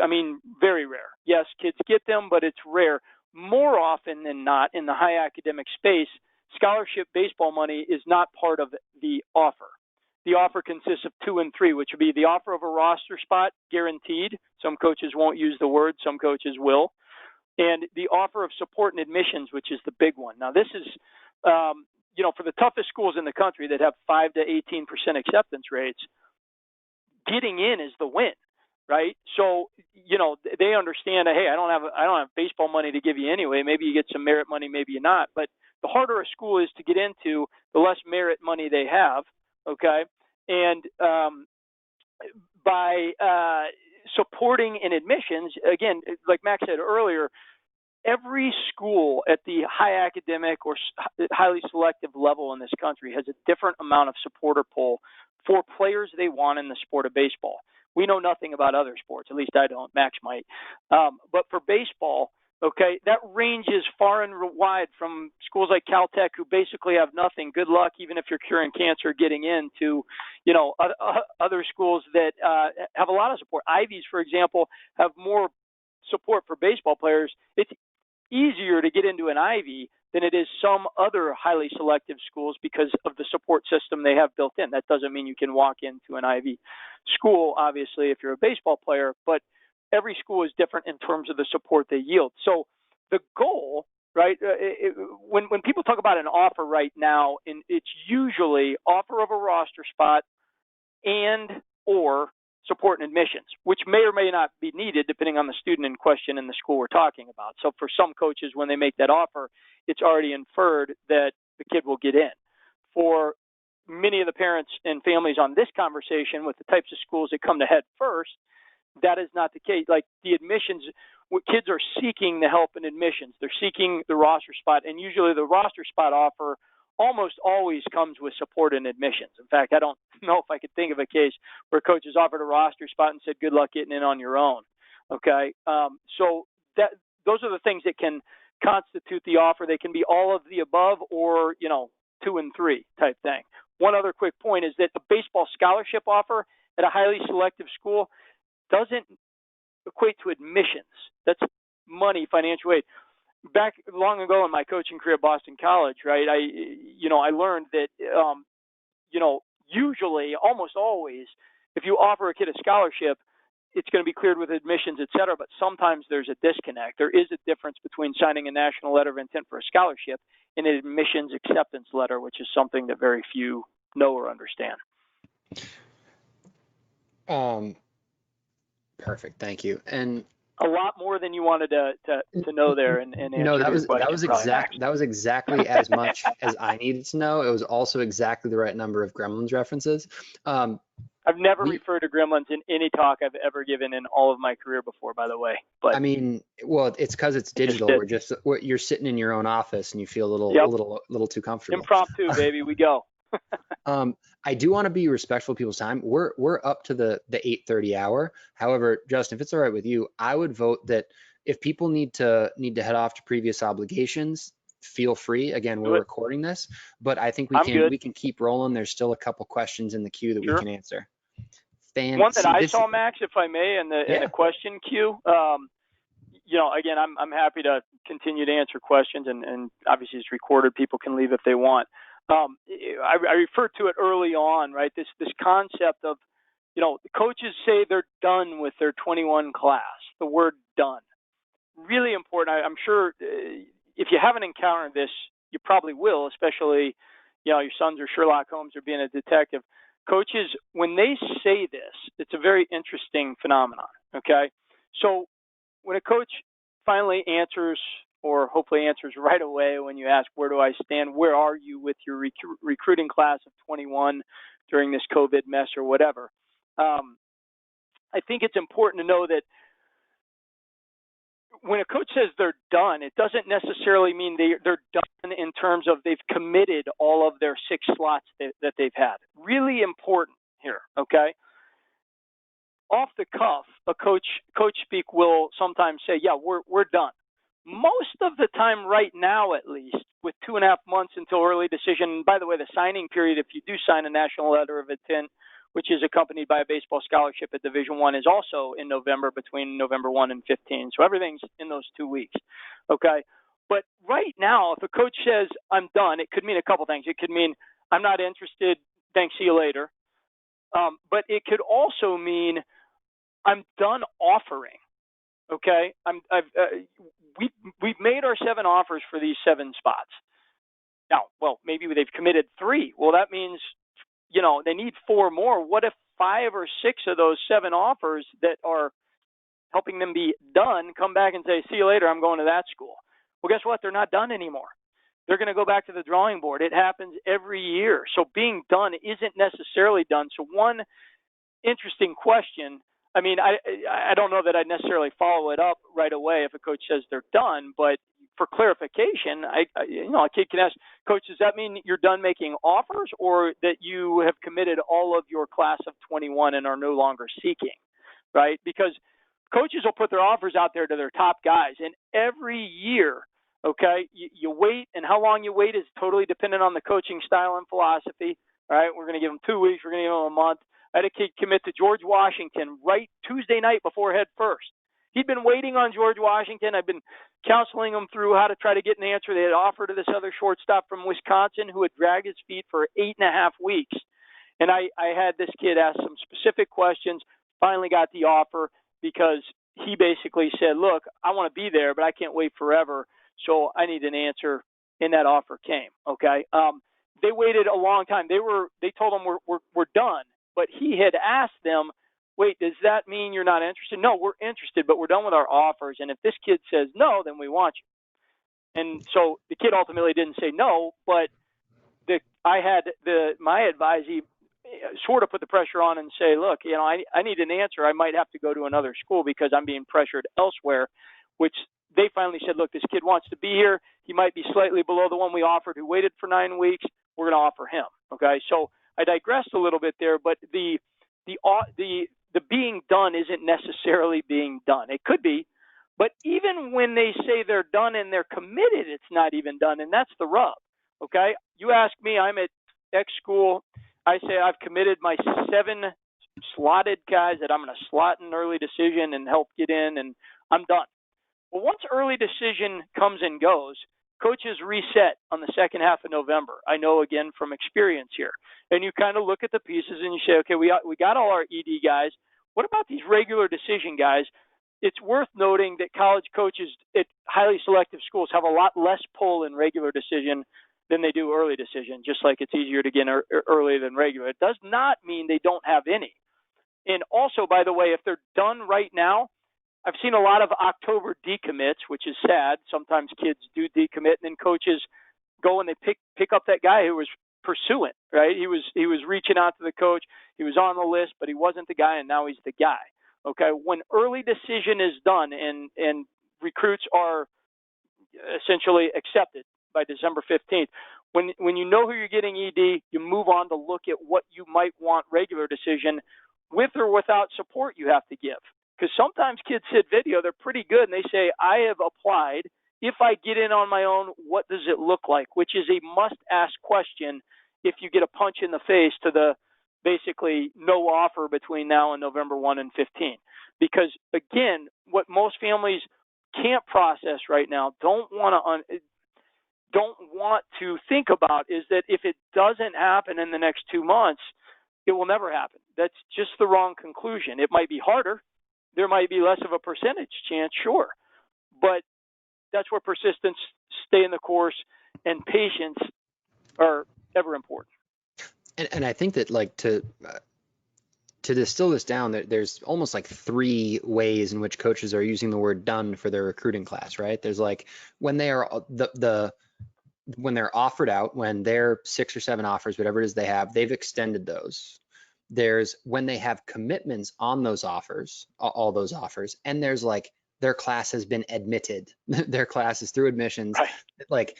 I mean, very rare. Yes, kids get them, but it's rare. More often than not, in the high academic space, scholarship baseball money is not part of the offer. The offer consists of 2 and 3, which would be the offer of a roster spot, guaranteed. Some coaches won't use the word, some coaches will. And the offer of support and admissions, which is the big one. Now, this is, for the toughest schools in the country that have 5 to 18% acceptance rates, getting in is the win, right? So, they understand that, hey, I don't have baseball money to give you anyway. Maybe you get some merit money, maybe you're not. But the harder a school is to get into, the less merit money they have. Okay, and by supporting in admissions, again, like Max said earlier, every school at the high academic or highly selective level in this country has a different amount of supporter pull for players they want in the sport of baseball. We know nothing about other sports, at least I don't. Max might. But for baseball, okay, that ranges far and wide from schools like Caltech, who basically have nothing. Good luck, even if you're curing cancer, getting into, other schools that have a lot of support. Ivies, for example, have more support for baseball players. It's easier to get into an Ivy than it is some other highly selective schools because of the support system they have built in. That doesn't mean you can walk into an Ivy school, obviously, if you're a baseball player, but every school is different in terms of the support they yield. So the goal, right, when people talk about an offer right now, it's usually offer of a roster spot and or support and admissions, which may or may not be needed depending on the student in question and the school we're talking about. So for some coaches, when they make that offer, it's already inferred that the kid will get in. For many of the parents and families on this conversation with the types of schools that come to Headfirst, that is not the case. Like the admissions, kids are seeking the help in admissions. They're seeking the roster spot, and usually the roster spot offer almost always comes with support and admissions. In fact, I don't know if I could think of a case where coaches offered a roster spot and said, good luck getting in on your own. Okay. So those are the things that can constitute the offer. They can be all of the above or, 2 and 3 type thing. One other quick point is that the baseball scholarship offer at a highly selective school doesn't equate to admissions. That's money, financial aid. Back long ago in my coaching career at Boston College, right, I learned that, usually, almost always, if you offer a kid a scholarship, it's going to be cleared with admissions, et cetera, but sometimes there's a disconnect. There is a difference between signing a national letter of intent for a scholarship and an admissions acceptance letter, which is something that very few know or understand. Perfect. Thank you. And a lot more than you wanted to know there and no, that was exactly as much as I needed to know. It was also exactly the right number of Gremlins references. I've never referred to Gremlins in any talk I've ever given in all of my career before, by the way. But I mean, well, it's because it's digital. You're sitting in your own office and you feel a little too comfortable. Impromptu, baby, we go. I do want to be respectful of people's time. We're up to the 8:30 hour. However, Justin, if it's all right with you, I would vote that if people need to head off to previous obligations, feel free. Again, we're recording this, but I think we can keep rolling. There's still a couple questions in the queue that we can answer. One that I saw, Max, if I may, in the question queue. Again, I'm happy to continue to answer questions, and obviously it's recorded. People can leave if they want. I referred to it early on, right? This concept of, the coaches say they're done with their 21 class. The word done, really important. I'm sure if you haven't encountered this, you probably will, especially, your sons are Sherlock Holmes or being a detective. Coaches, when they say this, it's a very interesting phenomenon, okay? So when a coach finally answers, or hopefully answers right away when you ask, where do I stand? Where are you with your recruiting class of 21 during this COVID mess or whatever? I think it's important to know that when a coach says they're done, it doesn't necessarily mean they're done in terms of they've committed all of their 6 slots that they've had. Really important here, okay? Off the cuff, a coach speak will sometimes say, yeah, we're done. Most of the time right now, at least, with 2.5 months until early decision, by the way, the signing period, if you do sign a national letter of intent, which is accompanied by a baseball scholarship at Division I, is also in November, between November 1 and 15. So everything's in those 2 weeks, okay? But right now, if a coach says, I'm done, it could mean a couple things. It could mean, I'm not interested, thanks, see you later. But it could also mean, I'm done offering, okay? We've made our 7 offers for these 7 spots. Now, well, maybe they've committed 3. Well, that means, they need 4 more. What if 5 or 6 of those 7 offers that are helping them be done come back and say, see you later, I'm going to that school? Well, guess what? They're not done anymore. They're going to go back to the drawing board. It happens every year. So being done isn't necessarily done. So one interesting question, I mean, I don't know that I'd necessarily follow it up right away if a coach says they're done, but for clarification, a kid can ask, Coach, does that mean you're done making offers, or that you have committed all of your class of 21 and are no longer seeking, right? Because coaches will put their offers out there to their top guys, and every year, okay, you wait, and how long you wait is totally dependent on the coaching style and philosophy. All right, we're going to give them 2 weeks, we're going to give them a month. I had a kid commit to George Washington right Tuesday night before Headfirst. He'd been waiting on George Washington. I've been counseling him through how to try to get an answer. They had offered to this other shortstop from Wisconsin who had dragged his feet for 8.5 weeks. And I had this kid ask some specific questions, finally got the offer because he basically said, look, I want to be there, but I can't wait forever, so I need an answer, and that offer came, okay? They waited a long time. They told him we're done, but he had asked them, wait, does that mean you're not interested? No, we're interested, but we're done with our offers. And if this kid says no, then we want you. And so the kid ultimately didn't say no, but I had my advisee sort of put the pressure on and say, look, I need an answer. I might have to go to another school because I'm being pressured elsewhere, which they finally said, look, this kid wants to be here. He might be slightly below the one we offered who waited for 9 weeks. We're going to offer him. Okay. So I digressed a little bit there, but the being done isn't necessarily being done. It could be, but even when they say they're done and they're committed, it's not even done. And that's the rub. Okay. You ask me, I'm at X school. I say I've committed my 7 slotted guys that I'm going to slot in early decision and help get in, and I'm done. Well, once early decision comes and goes, coaches reset on the second half of November. I know, again, from experience here. And you kind of look at the pieces and you say, okay, we got all our ED guys. What about these regular decision guys? It's worth noting that college coaches at highly selective schools have a lot less pull in regular decision than they do early decision, just like it's easier to get early than regular. It does not mean they don't have any. And also, by the way, if they're done right now, I've seen a lot of October decommits, which is sad. Sometimes kids do decommit, and then coaches go and they pick up that guy who was pursuant, right? He was reaching out to the coach. He was on the list, but he wasn't the guy, and now he's the guy. Okay, when early decision is done and recruits are essentially accepted by December 15th, when you know who you're getting ED, you move on to look at what you might want regular decision with or without support you have to give. Because sometimes kids hit video, they're pretty good, and they say, I have applied. If I get in on my own, what does it look like? Which is a must-ask question if you get a punch in the face to the basically no offer between now and November 1 and 15. Because, again, what most families can't process right now, don't want to think about is that if it doesn't happen in the next 2 months, it will never happen. That's just the wrong conclusion. It might be harder. There might be less of a percentage chance, sure. But that's where persistence, stay in the course, and patience are ever important. And I think that like to distill this down, there's almost like three ways in which coaches are using the word done for their recruiting class, right? There's like when they are when they're offered out, when they're 6 or 7 offers, whatever it is they have, they've extended those. There's when they have commitments on those offers, all those offers, and there's like their class has been admitted. Their class is through admissions, Right. like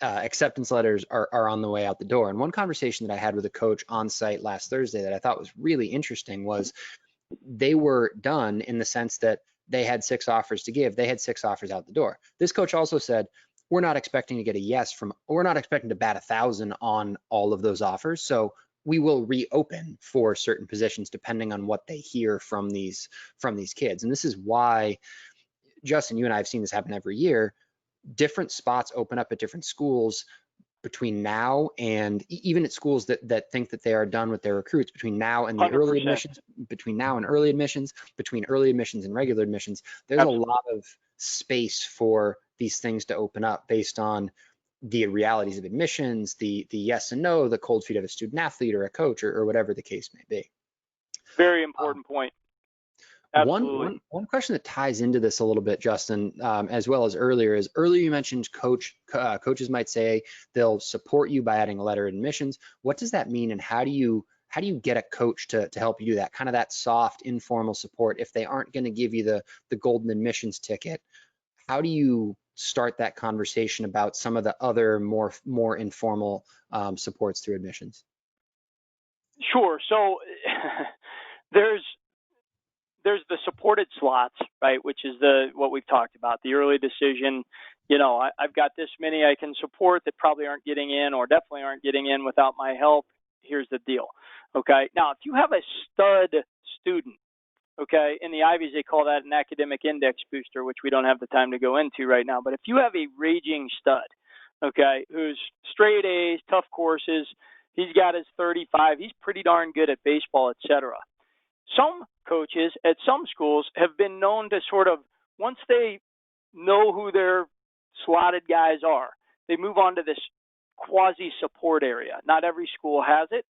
acceptance letters are on the way out the door. And one conversation that I had with a coach on site last Thursday that I thought was really interesting was they were done in the sense that they had 6 offers to give. They had 6 offers out the door. This coach also said, we're not expecting to get a yes from, we're not expecting to bat 1,000 on all of those offers. So we will reopen for certain positions depending on what they hear from these kids. And this is why, Justin, you and I have seen this happen every year. Different spots open up at different schools between now and even at schools that think that they are done with their recruits, between now and the 100%. early admissions, between now and early admissions, between early admissions and regular admissions, there's Absolutely. a lot of space for these things to open up based on the realities of admissions, the yes and no, the cold feet of a student athlete or a coach or whatever the case may be. Very important point. Absolutely. One question that ties into this a little bit, Justin, as well as earlier, is earlier you mentioned coaches might say they'll support you by adding a letter of admissions. What does that mean, and how do you get a coach to help you do that, kind of that soft, informal support if they aren't going to give you the golden admissions ticket? How do you start that conversation about some of the other more informal supports through admissions? Sure. So there's the supported slots, right, which is what we've talked about, the early decision. I've got this many I can support that probably aren't getting in or definitely aren't getting in without my help. Here's the deal. Okay. Now, if you have a stud student, okay, in the Ivies, they call that an academic index booster, which we don't have the time to go into right now. But if you have a raging stud, okay, who's straight A's, tough courses, he's got his 35, he's pretty darn good at baseball, etc. Some coaches at some schools have been known to sort of, once they know who their slotted guys are, they move on to this quasi support area. Not every school has it,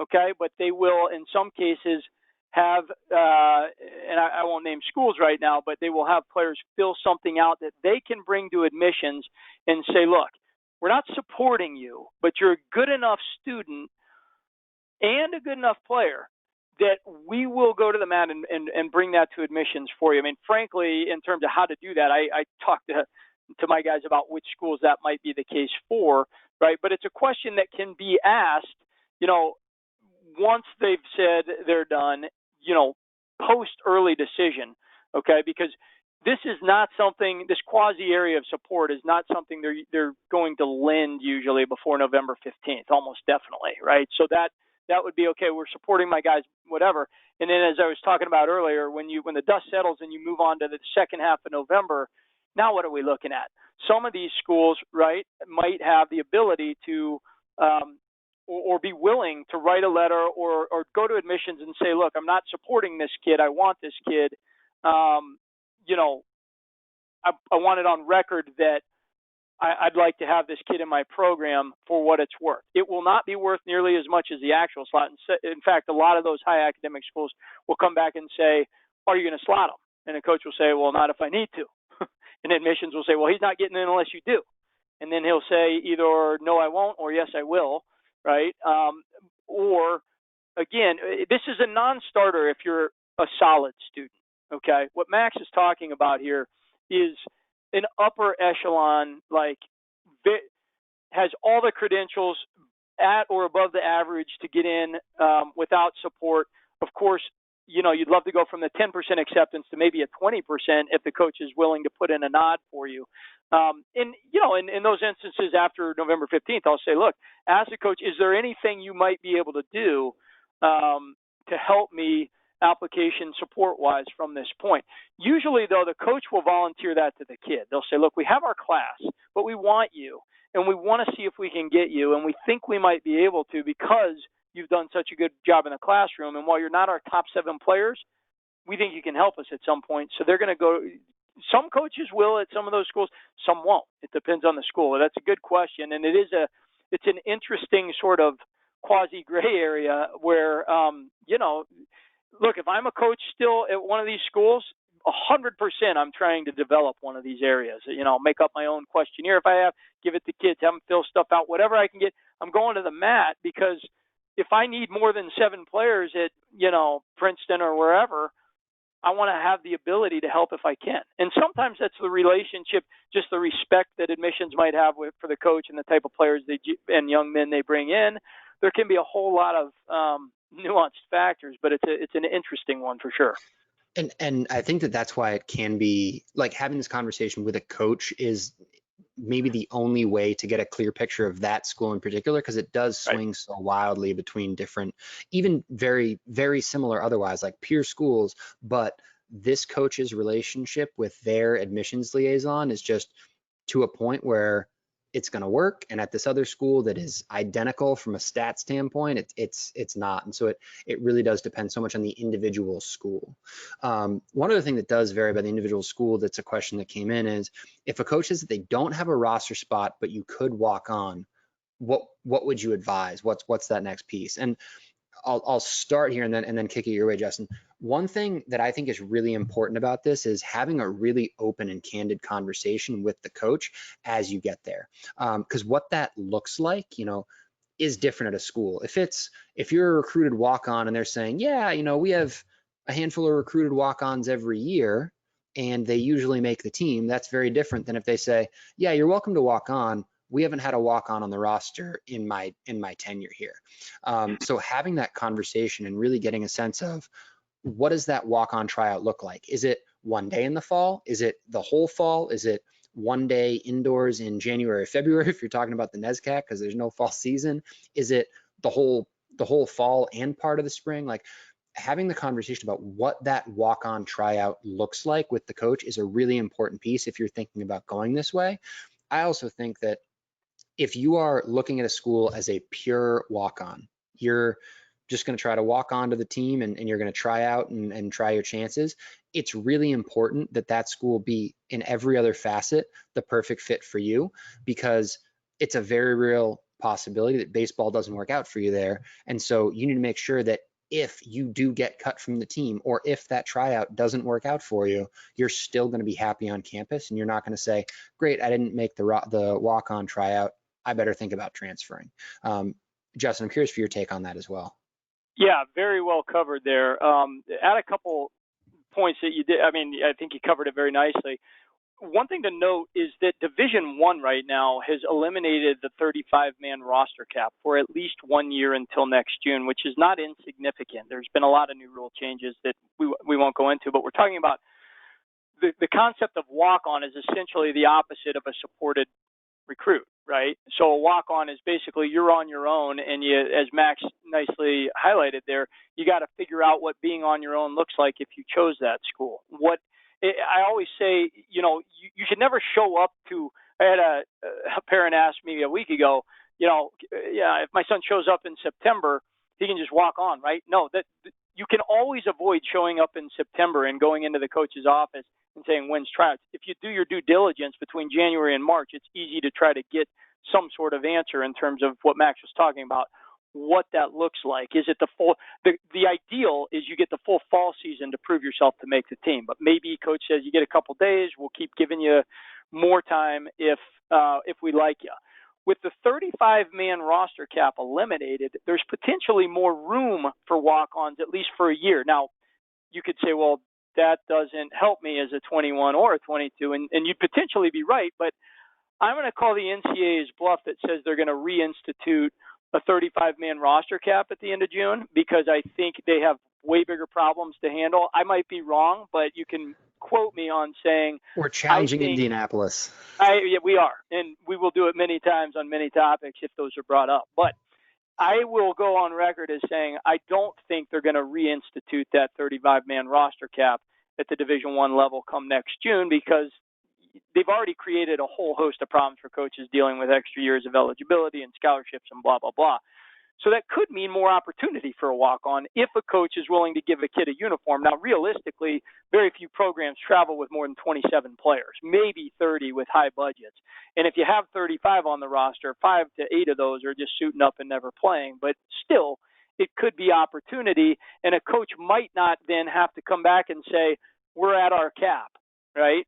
okay, but they will in some cases have, and I won't name schools right now, but they will have players fill something out that they can bring to admissions and say, look, we're not supporting you, but you're a good enough student and a good enough player that we will go to the mat and bring that to admissions for you. I mean, frankly, in terms of how to do that, I talked to my guys about which schools that might be the case for, right? But it's a question that can be asked, once they've said they're done, post early decision, okay? Because this is not something, this quasi area of support is not something they're going to lend usually before November 15th, almost definitely, right? So that would be okay. We're supporting my guys, whatever. And then, as I was talking about earlier, when the dust settles and you move on to the second half of November, now what are we looking at? Some of these schools, right, might have the ability to, or be willing to write a letter or go to admissions and say, look, I'm not supporting this kid. I want this kid. I want it on record that I'd like to have this kid in my program for what it's worth. It will not be worth nearly as much as the actual slot. In fact, a lot of those high academic schools will come back and say, are you going to slot him? And a coach will say, well, not if I need to. And admissions will say, well, he's not getting in unless you do. And then he'll say either no, I won't, or yes, I will, right? Or, again, this is a non-starter if you're a solid student, okay? What Max is talking about here is an upper echelon, has all the credentials at or above the average to get in without support. Of course, you'd love to go from the 10% acceptance to maybe a 20% if the coach is willing to put in a nod for you. In those instances after November 15th, I'll say, look, ask the coach, is there anything you might be able to do to help me application support-wise from this point? Usually, though, the coach will volunteer that to the kid. They'll say, look, we have our class, but we want you, and we want to see if we can get you, and we think we might be able to because you've done such a good job in the classroom, and while you're not our top 7 players, we think you can help us at some point. So they're going to go. Some coaches will at some of those schools, some won't. It depends on the school. That's a good question, and it is it's an interesting sort of quasi gray area where, look, if I'm a coach still at one of these schools, 100% I'm trying to develop one of these areas. Make up my own questionnaire if I have, give it to kids, have them fill stuff out, whatever I can get. I'm going to the mat, because if I need more than 7 players at, Princeton or wherever, I want to have the ability to help if I can. And sometimes that's the relationship, just the respect that admissions might have for the coach and the type of players and young men they bring in. There can be a whole lot of nuanced factors, but it's an interesting one for sure. And I think that's why it can be like having this conversation with a coach is maybe the only way to get a clear picture of that school in particular, because it does swing so wildly between different, even very, very similar otherwise, like peer schools. But this coach's relationship with their admissions liaison is just to a point where it's going to work, and at this other school that is identical from a stat standpoint, it's not. And so it really does depend so much on the individual school. One other thing that does vary by the individual school, that's a question that came in, is if a coach says that they don't have a roster spot but you could walk on, what would you advise? What's that next piece? And I'll start here and then kick it your way, Justin. One thing that I think is really important about this is having a really open and candid conversation with the coach as you get there. Because what that looks like, is different at a school. If you're a recruited walk-on and they're saying, yeah, we have a handful of recruited walk-ons every year and they usually make the team, that's very different than if they say, yeah, you're welcome to walk on. We haven't had a walk-on the roster in my tenure here. So having that conversation and really getting a sense of what does that walk-on tryout look like? Is it one day in the fall? Is it the whole fall? Is it one day indoors in January, February, if you're talking about the NESCAC, because there's no fall season? Is it the whole fall and part of the spring? Like, having the conversation about what that walk-on tryout looks like with the coach is a really important piece if you're thinking about going this way. I also think that if you are looking at a school as a pure walk-on, you're just going to try to walk onto the team and you're going to try out and try your chances. It's really important that school be in every other facet the perfect fit for you, because it's a very real possibility that baseball doesn't work out for you there. And so you need to make sure that if you do get cut from the team, or if that tryout doesn't work out for you, you're still going to be happy on campus, and you're not going to say, great, I didn't make the walk-on tryout, I better think about transferring. Justin, I'm curious for your take on that as well. Yeah, very well covered there. Add a couple points that you did. I mean, I think you covered it very nicely. One thing to note is that Division I right now has eliminated the 35-man roster cap for at least 1 year until next June, which is not insignificant. There's been a lot of new rule changes that we won't go into, but we're talking about the concept of walk-on is essentially the opposite of a supported recruit, right? So a walk-on is basically you're on your own, and you, as Max nicely highlighted there, you got to figure out what being on your own looks like if you chose that school. I always say, you should never show up to. I had a parent ask me a week ago, if my son shows up in September, he can just walk on, right? No, that you can always avoid showing up in September and going into the coach's office and saying, when's tryouts? If you do your due diligence between January and March, it's easy to try to get some sort of answer in terms of what Max was talking about, what that looks like. Is it the ideal is you get the full fall season to prove yourself to make the team, but maybe coach says you get a couple days, we'll keep giving you more time if we like you. With the 35-man roster cap eliminated, there's potentially more room for walk-ons, at least for a year. Now, you could say, well, that doesn't help me as a 21 or a 22, and you'd potentially be right, but I'm going to call the NCAA's bluff that says they're going to reinstitute a 35-man roster cap at the end of June, because I think they have way bigger problems to handle. I might be wrong, but you can quote me on saying we're challenging Indianapolis. Yeah, we are, and we will do it many times on many topics if those are brought up. But I will go on record as saying I don't think they're going to reinstitute that 35-man roster cap at the Division I level come next June, because they've already created a whole host of problems for coaches dealing with extra years of eligibility and scholarships and blah, blah, blah. So that could mean more opportunity for a walk-on if a coach is willing to give a kid a uniform. Now, realistically, very few programs travel with more than 27 players, maybe 30 with high budgets. And if you have 35 on the roster, 5 to 8 of those are just suiting up and never playing. But still, it could be opportunity, and a coach might not then have to come back and say, we're at our cap, right?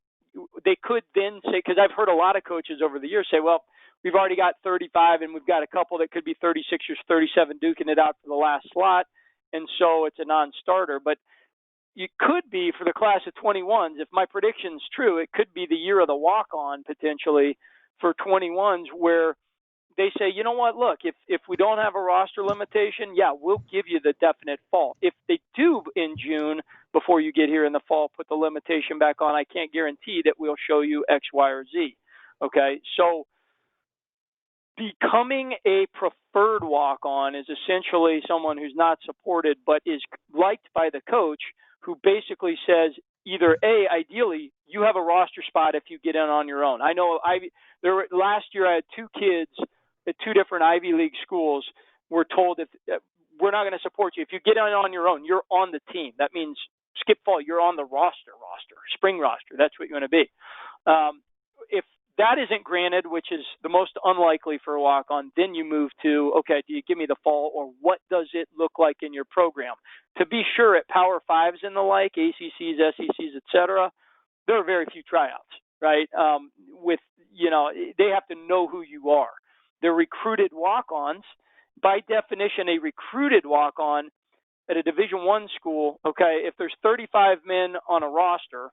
They could then say, because I've heard a lot of coaches over the years say, well, we've already got 35 and we've got a couple that could be 36 or 37 duking it out for the last slot, and so it's a non-starter. But you could be, for the class of 21s, if my prediction's true, it could be the year of the walk-on potentially for 21s where they say, you know what, look, if we don't have a roster limitation, yeah, we'll give you the definite fall. If they do in June, before you get here in the fall, put the limitation back on, I can't guarantee that we'll show you X, Y, or Z. Okay, so becoming a preferred walk-on is essentially someone who's not supported but is liked by the coach, who basically says either A, ideally, you have a roster spot if you get in on your own. I know last year I had 2 kids at 2 different Ivy League schools were told, if we're not going to support you. If you get in on your own, you're on the team. That means skip fall, you're on the spring roster. That's what you want to be. If that isn't granted, which is the most unlikely for a walk-on, then you move to, okay, do you give me the fall, or what does it look like in your program? To be sure, at Power Fives and the like, ACCs, SECs, et cetera, there are very few tryouts, right? They have to know who you are. They're recruited walk-ons. By definition, a recruited walk-on at a Division I school, okay, if there's 35 men on a roster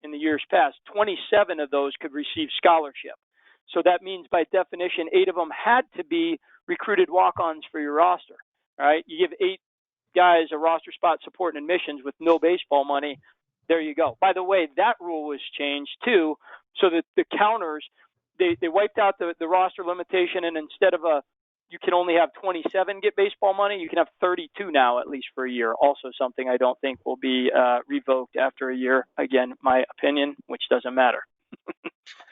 in the years past, 27 of those could receive scholarship. So that means by definition, 8 of them had to be recruited walk-ons for your roster, all right? You give 8 guys a roster spot support and admissions with no baseball money, there you go. By the way, that rule was changed too, so that the counters, they wiped out the roster limitation, and instead of you can only have 27 get baseball money, you can have 32 now, at least for a year. Also something I don't think will be revoked after a year. Again, my opinion, which doesn't matter.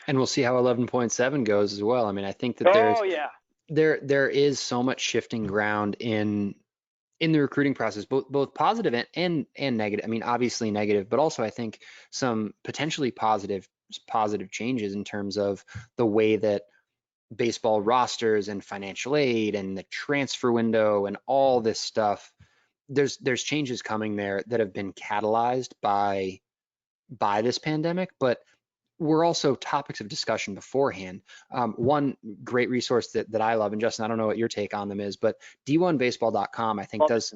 And we'll see how 11.7 goes as well. I mean, I think that there is so much shifting ground in the recruiting process, both positive and negative. I mean, obviously negative, but also I think some potentially positive changes in terms of the way that baseball rosters and financial aid and the transfer window and all this stuff. There's changes coming there that have been catalyzed by this pandemic, but were also topics of discussion beforehand. One great resource that I love, and Justin, I don't know what your take on them is, but d1baseball.com, I think, does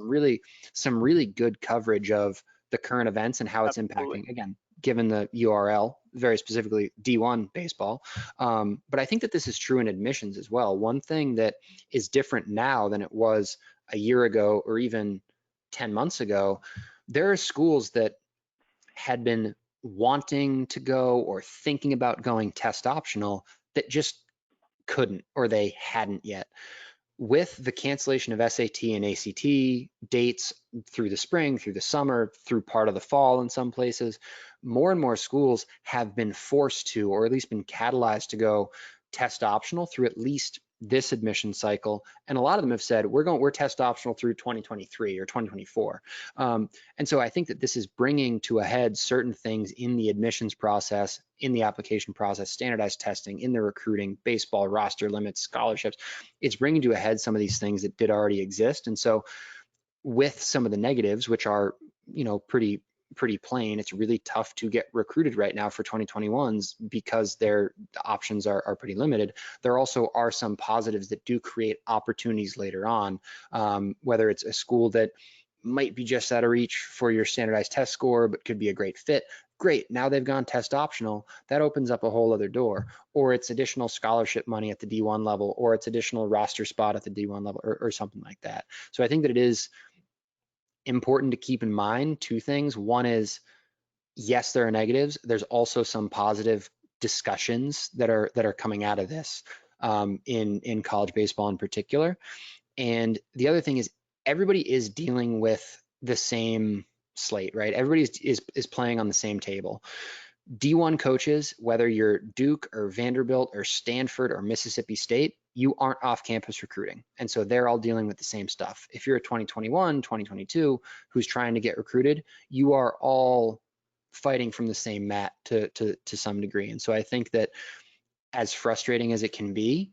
some really good coverage of the current events and how it's impacting, again, given the URL, very specifically D1 baseball. But I think that this is true in admissions as well. One thing that is different now than it was a year ago or even 10 months ago, there are schools that had been wanting to go or thinking about going test optional that just couldn't, or they hadn't yet. With the cancellation of SAT and ACT dates through the spring, through the summer, through part of the fall in some places, more and more schools have been forced to, or at least been catalyzed to go test optional through at least this admission cycle. And a lot of them have said, we're test optional through 2023 or 2024. And so I think that this is bringing to a head certain things in the admissions process, in the application process, standardized testing, in the recruiting, baseball roster limits, scholarships. It's bringing to a head some of these things that did already exist. And so with some of the negatives, which are, pretty plain, it's really tough to get recruited right now for 2021s because the options are pretty limited. There also are some positives that do create opportunities later on, whether it's a school that might be just out of reach for your standardized test score, but could be a great fit. Great, now they've gone test optional. That opens up a whole other door. Or it's additional scholarship money at the D1 level, or it's additional roster spot at the D1 level, or something like that. So I think that it is important to keep in mind 2 things. One is, yes, there are negatives. There's also some positive discussions that are coming out of this in college baseball in particular. And the other thing is, everybody is dealing with the same slate, right? Everybody is playing on the same table. D1 coaches, whether you're Duke or Vanderbilt or Stanford or Mississippi State, you aren't off campus recruiting. And so they're all dealing with the same stuff. If you're a 2021, 2022 who's trying to get recruited, you are all fighting from the same mat to some degree. And so I think that as frustrating as it can be,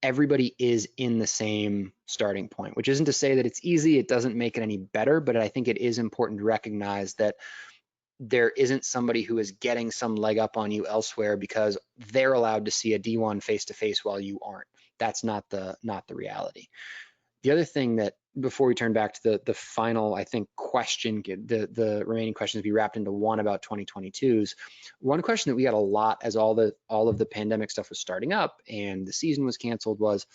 everybody is in the same starting point, which isn't to say that it's easy. It doesn't make it any better, but I think it is important to recognize that there isn't somebody who is getting some leg up on you elsewhere because they're allowed to see a D1 face-to-face while you aren't. That's not the reality. The other thing that, before we turn back to the final, I think, question, the remaining questions be wrapped into one about 2022's. One question that we got a lot as all of the pandemic stuff was starting up and the season was canceled was,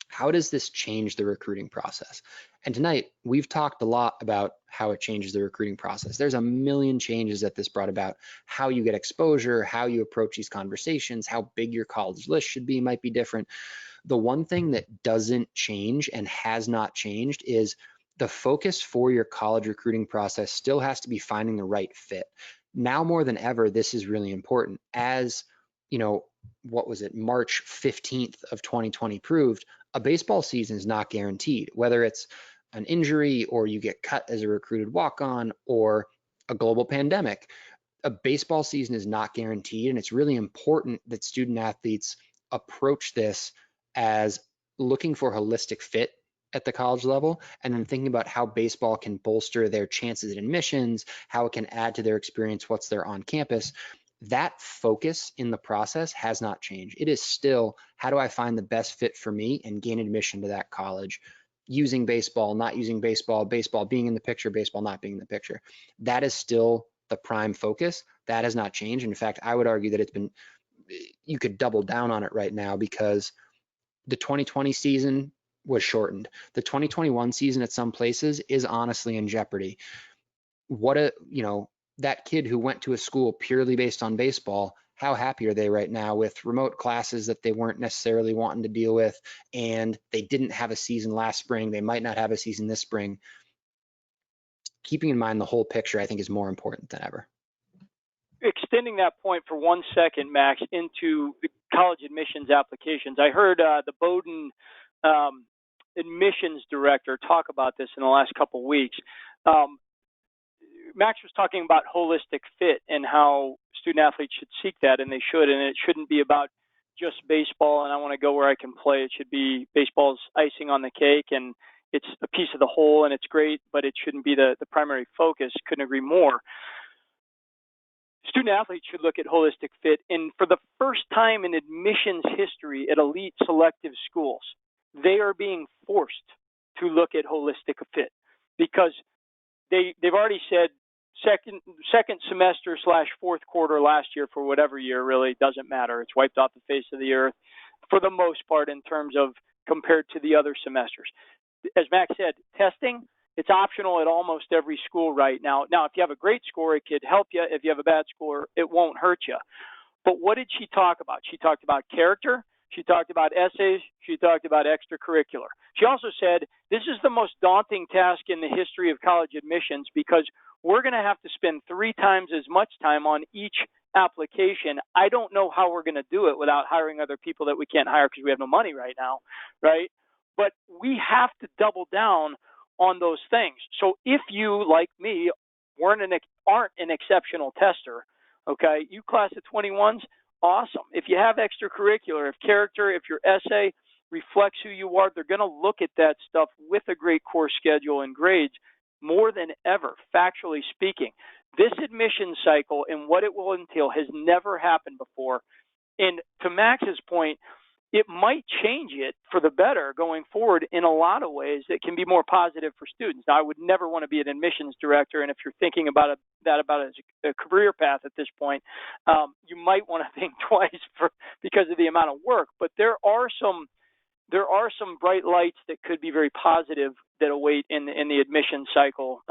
how does this change the recruiting process? And tonight, we've talked a lot about how it changes the recruiting process. There's a million changes that this brought about. How you get exposure, how you approach these conversations, how big your college list should be might be different. The one thing that doesn't change and has not changed is the focus for your college recruiting process still has to be finding the right fit. Now more than ever, this is really important. As, you know, what was it, March 15th of 2020 proved, a baseball season is not guaranteed, whether it's an injury or you get cut as a recruited walk-on or a global pandemic. A baseball season is not guaranteed, and it's really important that student athletes approach this as looking for holistic fit at the college level, and then thinking about how baseball can bolster their chances at admissions, how it can add to their experience once they're on campus. That focus in the process has not changed. It is still, how do I find the best fit for me and gain admission to that college, using baseball, not using baseball, baseball being in the picture, baseball not being in the picture. That is still the prime focus. That has not changed. In fact, I would argue that it's been, you could double down on it right now because the 2020 season was shortened. The 2021 season at some places is honestly in jeopardy. That kid who went to a school purely based on baseball, how happy are they right now with remote classes that they weren't necessarily wanting to deal with, and they didn't have a season last spring, they might not have a season this spring. Keeping in mind the whole picture, I think, is more important than ever. Extending that point for 1 second, Max, into the college admissions applications. I heard the Bowdoin admissions director talk about this in the last couple of weeks. Max was talking about holistic fit and how student athletes should seek that, and they should, and it shouldn't be about just baseball and I want to go where I can play. It should be baseball's icing on the cake, and it's a piece of the whole, and it's great, but it shouldn't be the primary focus. Couldn't agree more. Student athletes should look at holistic fit, and for the first time in admissions history at elite selective schools, they are being forced to look at holistic fit because they've already said second semester / fourth quarter last year, for whatever year, really doesn't matter. It's wiped off the face of the earth for the most part in terms of compared to the other semesters. As Max said, testing, it's optional at almost every school right now. Now, if you have a great score, it could help you. If you have a bad score, it won't hurt you. But what did she talk about? She talked about character. She talked about essays. She talked about extracurricular. She also said, this is the most daunting task in the history of college admissions because we're going to have to spend 3 times as much time on each application. I don't know how we're going to do it without hiring other people that we can't hire because we have no money right now, right? But we have to double down on those things. So if you, like me, aren't an exceptional tester, okay, you class of 21s, awesome. If you have extracurricular, if character, if your essay reflects who you are, they're going to look at that stuff with a great course schedule and grades more than ever, factually speaking. This admission cycle and what it will entail has never happened before. And to Max's point, it might change it for the better going forward in a lot of ways that can be more positive for students. Now, I would never want to be an admissions director, and if you're thinking about that as a career path at this point, you might want to think twice because of the amount of work. But there are some bright lights that could be very positive that await in the admission cycle,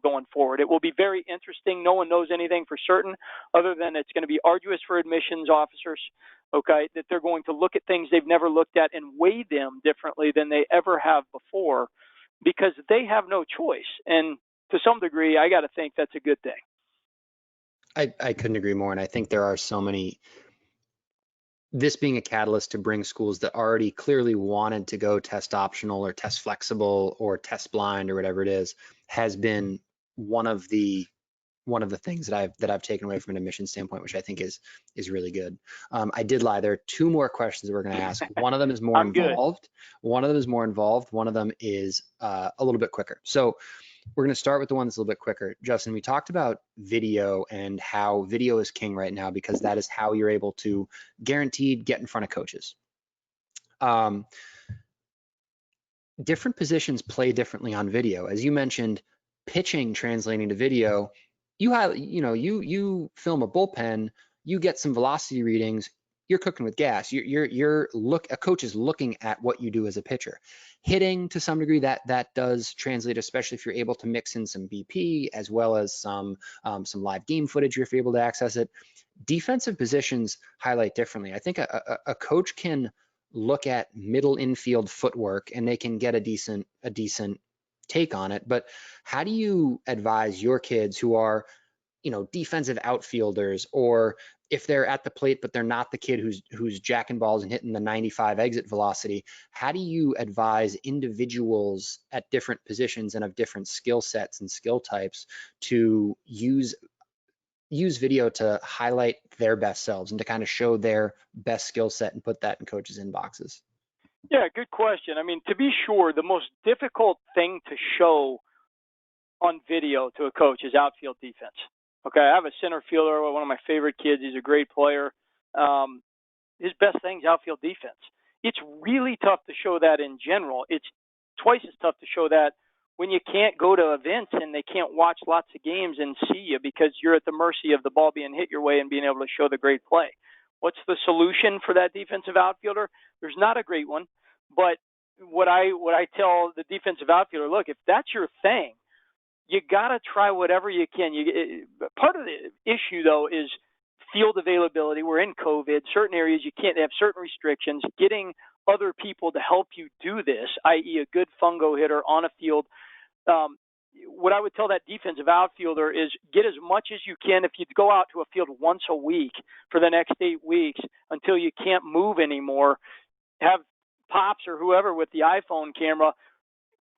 going forward. It will be very interesting. No one knows anything for certain other than it's going to be arduous for admissions officers, okay, that they're going to look at things they've never looked at and weigh them differently than they ever have before because they have no choice. And to some degree, I got to think that's a good thing. I couldn't agree more. And I think there are so many this being a catalyst to bring schools that already clearly wanted to go test optional or test flexible or test blind or whatever it is, has been one of the things that I've taken away from an admission standpoint, which I think is really good. I did lie. There are two more questions that we're going to ask. One of them is more I'm good. involved. One of them is more involved. One of them is a little bit quicker. So we're going to start with the one that's a little bit quicker. Justin, we talked about video and how video is king right now because that is how you're able to guaranteed get in front of coaches. Different positions play differently on video. As you mentioned, pitching translating to video, you film a bullpen, you get some velocity readings, you're cooking with gas. A coach is looking at what you do as a pitcher. Hitting to some degree that does translate, especially if you're able to mix in some BP as well as some live game footage if you're able to access it. Defensive positions highlight differently. I think a coach can look at middle infield footwork and they can get a decent take on it. But how do you advise your kids who are, defensive outfielders, or if they're at the plate but they're not the kid who's jacking balls and hitting the 95 exit velocity? How do you advise individuals at different positions and of different skill sets and skill types to use video to highlight their best selves and to kind of show their best skill set and put that in coaches' inboxes? Yeah, good question. I mean, to be sure, the most difficult thing to show on video to a coach is outfield defense. Okay, I have a center fielder, one of my favorite kids. He's a great player. His best thing is outfield defense. It's really tough to show that in general. It's twice as tough to show that when you can't go to events and they can't watch lots of games and see you because you're at the mercy of the ball being hit your way and being able to show the great play. What's the solution for that defensive outfielder? There's not a great one, but what I tell the defensive outfielder, look, if that's your thing, you got to try whatever you can. Part of the issue, though, is field availability. We're in COVID. Certain areas you can't have certain restrictions. Getting other people to help you do this, i.e. a good fungo hitter on a field. What I would tell that defensive outfielder is get as much as you can. If you go out to a field once a week for the next 8 weeks until you can't move anymore, have Pops or whoever with the iPhone camera,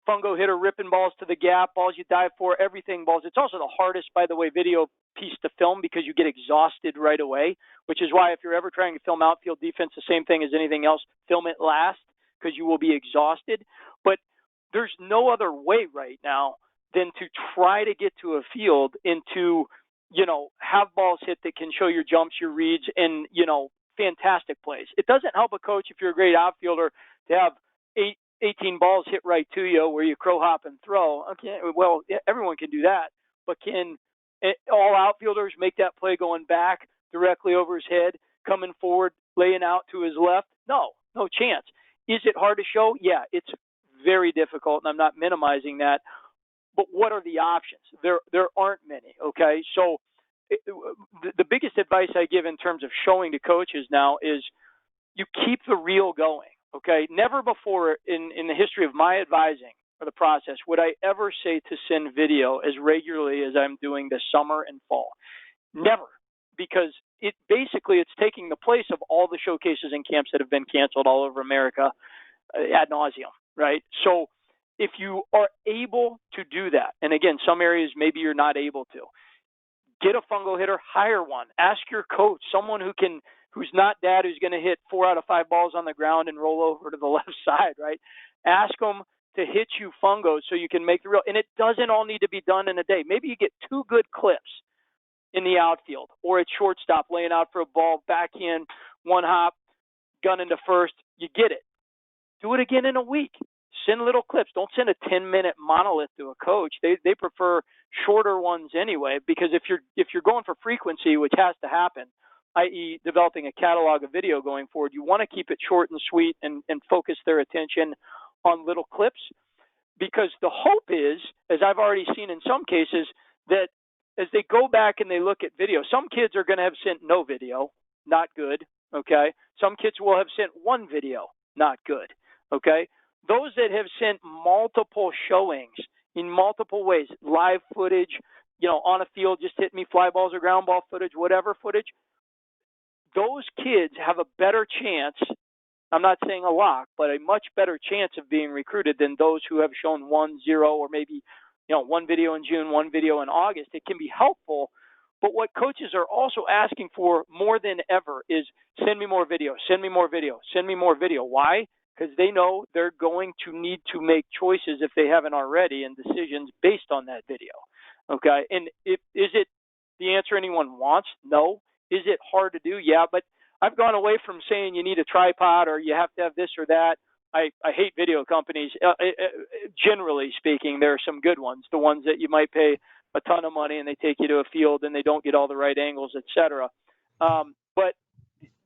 fungo hitter ripping balls to the gap, balls you dive for, everything balls. It's also the hardest, by the way, video piece to film because you get exhausted right away, which is why if you're ever trying to film outfield defense, the same thing as anything else, film it last because you will be exhausted. But there's no other way right now than to try to get to a field and to, have balls hit that can show your jumps, your reads, and, fantastic plays. It doesn't help a coach if you're a great outfielder to have 18 balls hit right to you where you crow hop and throw. Okay, well, everyone can do that, but can all outfielders make that play going back directly over his head, coming forward, laying out to his left? No chance. Is it hard to show? Yeah, it's very difficult, and I'm not minimizing that. But what are the options? There aren't many, okay? So the biggest advice I give in terms of showing to coaches now is you keep the reel going, okay? Never before in the history of my advising or the process would I ever say to send video as regularly as I'm doing this summer and fall. Never, because it's taking the place of all the showcases and camps that have been canceled all over America ad nauseum, right? So if you are able to do that, and again, some areas maybe you're not able to, get a fungo hitter, hire one. Ask your coach, someone who's not dad, who's going to hit 4 out of 5 balls on the ground and roll over to the left side, right? Ask them to hit you fungos so you can make the reel. And it doesn't all need to be done in a day. Maybe you get 2 good clips in the outfield or at shortstop, laying out for a ball, backhand, one hop, gun into first. You get it. Do it again in a week. Send little clips. Don't send a 10-minute monolith to a coach. They prefer shorter ones anyway, because if you're going for frequency, which has to happen, i.e. developing a catalog of video going forward, you want to keep it short and sweet and focus their attention on little clips, because the hope is, as I've already seen in some cases, that as they go back and they look at video, some kids are going to have sent no video, not good, okay? Some kids will have sent 1 video, not good, okay? Those that have sent multiple showings in multiple ways, live footage, on a field, just hit me, fly balls or ground ball footage, whatever footage, those kids have a better chance, I'm not saying a lock, but a much better chance of being recruited than those who have shown 1, 0, or maybe, one video in June, one video in August. It can be helpful, but what coaches are also asking for more than ever is send me more video, send me more video, send me more video. Why? Because they know they're going to need to make choices if they haven't already, and decisions based on that video. Okay, and is it the answer anyone wants? No. Is it hard to do? Yeah, but I've gone away from saying you need a tripod or you have to have this or that. I hate video companies. Generally speaking, there are some good ones, the ones that you might pay a ton of money and they take you to a field and they don't get all the right angles, et cetera. But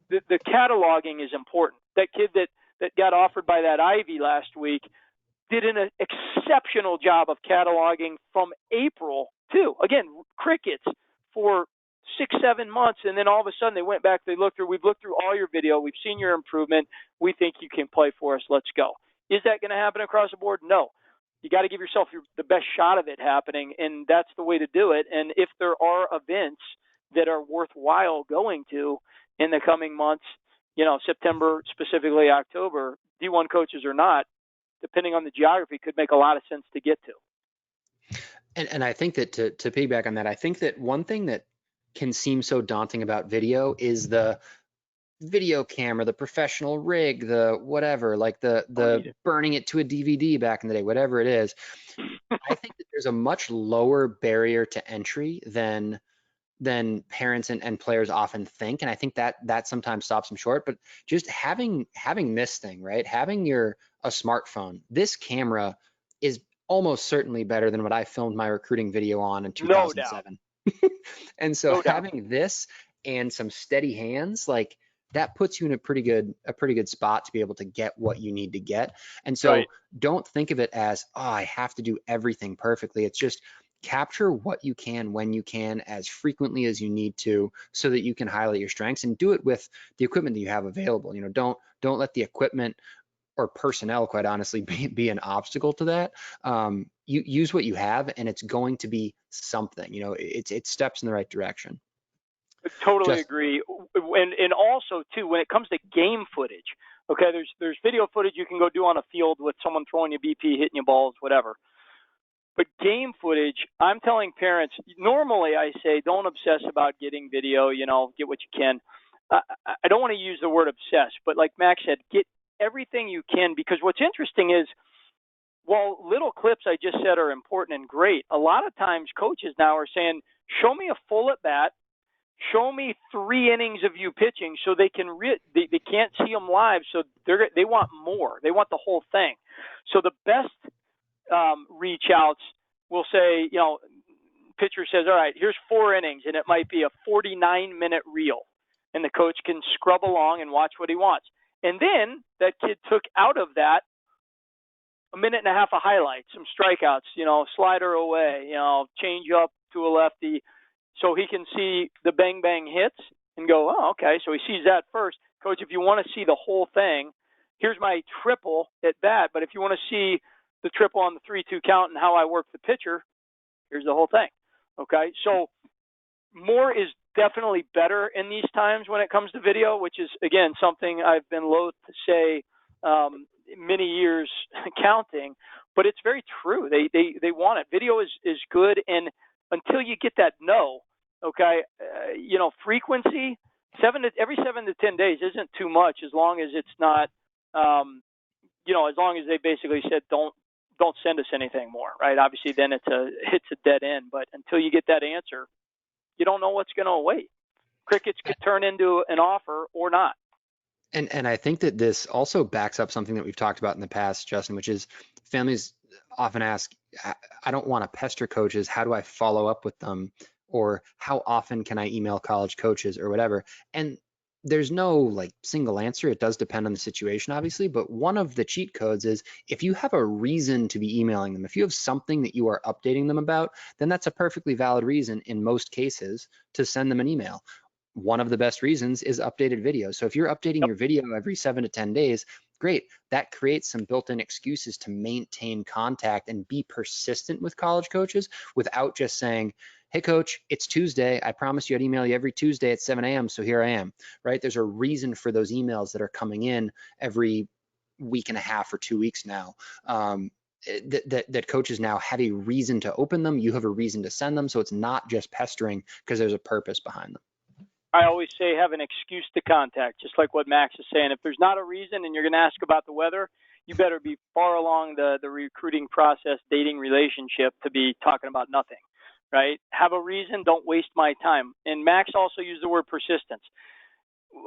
the cataloging is important. That kid that got offered by that Ivy last week did an exceptional job of cataloging from April to, again, crickets for 6-7 months, and then all of a sudden they went back, we've looked through all your video, we've seen your improvement, we think you can play for us, let's go. Is that going to happen across the board? No. You got to give yourself the best shot of it happening, and that's the way to do it. And if there are events that are worthwhile going to in the coming months, September, specifically October, D1 coaches or not, depending on the geography, could make a lot of sense to get to. And I think that to piggyback on that, I think that one thing that can seem so daunting about video is the video camera, the professional rig, the whatever, like the burning it to a DVD back in the day, whatever it is. I think that there's a much lower barrier to entry than parents and players often think, and I think that sometimes stops them short. But just having this thing, right, having a smartphone, this camera is almost certainly better than what I filmed my recruiting video on in 2007. And so having this and some steady hands, like, that puts you in a pretty good spot to be able to get what you need to get. And so don't think of it as, oh, I have to do everything perfectly. It's just capture what you can when you can as frequently as you need to, so that you can highlight your strengths, and do it with the equipment that you have available. Don't let the equipment or personnel, quite honestly, be an obstacle to that. You use what you have, and it's going to be something. It's steps in the right direction. I totally agree. And also too, when it comes to game footage, okay, there's video footage you can go do on a field with someone throwing you BP, hitting you balls, whatever. But game footage, I'm telling parents, normally I say don't obsess about getting video, get what you can. I don't want to use the word obsess, but like Max said, get everything you can, because what's interesting is, while little clips I just said are important and great, a lot of times coaches now are saying, show me a full at bat, show me 3 innings of you pitching, so they can they can't see them live, so they want more. They want the whole thing. So the best reach outs will say, pitcher says, all right, here's 4 innings, and it might be a 49-minute reel, and the coach can scrub along and watch what he wants. And then that kid took out of that a minute and a half of highlights, some strikeouts, slider away, change up to a lefty, so he can see the bang bang hits and go, oh, okay. So he sees that first. Coach, if you want to see the whole thing, here's my triple at bat. But if you want to see the triple on the 3-2 count and how I work the pitcher, here's the whole thing. Okay. So more is definitely better in these times when it comes to video, which is, again, something I've been loath to say many years counting, but it's very true. They want it. Video is good. And until you get that okay, frequency, every 7 to 10 days isn't too much, as long as it's not, as long as they basically said, don't send us anything more, right? Obviously, then it's a dead end. But until you get that answer, you don't know what's going to await. Crickets could turn into an offer or not. And I think that this also backs up something that we've talked about in the past, Justin, which is families often ask, I don't want to pester coaches. How do I follow up with them? Or how often can I email college coaches or whatever? And there's no single answer. It does depend on the situation, obviously, but one of the cheat codes is, if you have a reason to be emailing them, if you have something that you are updating them about, then that's a perfectly valid reason in most cases to send them an email. One of the best reasons is updated video. So if you're updating your video every 7 to 10 days, great. That creates some built-in excuses to maintain contact and be persistent with college coaches without just saying, hey, coach, it's Tuesday. I promised you I'd email you every Tuesday at 7 a.m. So here I am, right? There's a reason for those emails that are coming in every week and a half or 2 weeks now. That coaches now have a reason to open them. You have a reason to send them. So it's not just pestering because there's a purpose behind them. I always say have an excuse to contact, just like what Max is saying. If there's not a reason and you're going to ask about the weather, you better be far along the recruiting process, dating relationship to be talking about nothing, right? Have a reason. Don't waste my time. And Max also used the word persistence.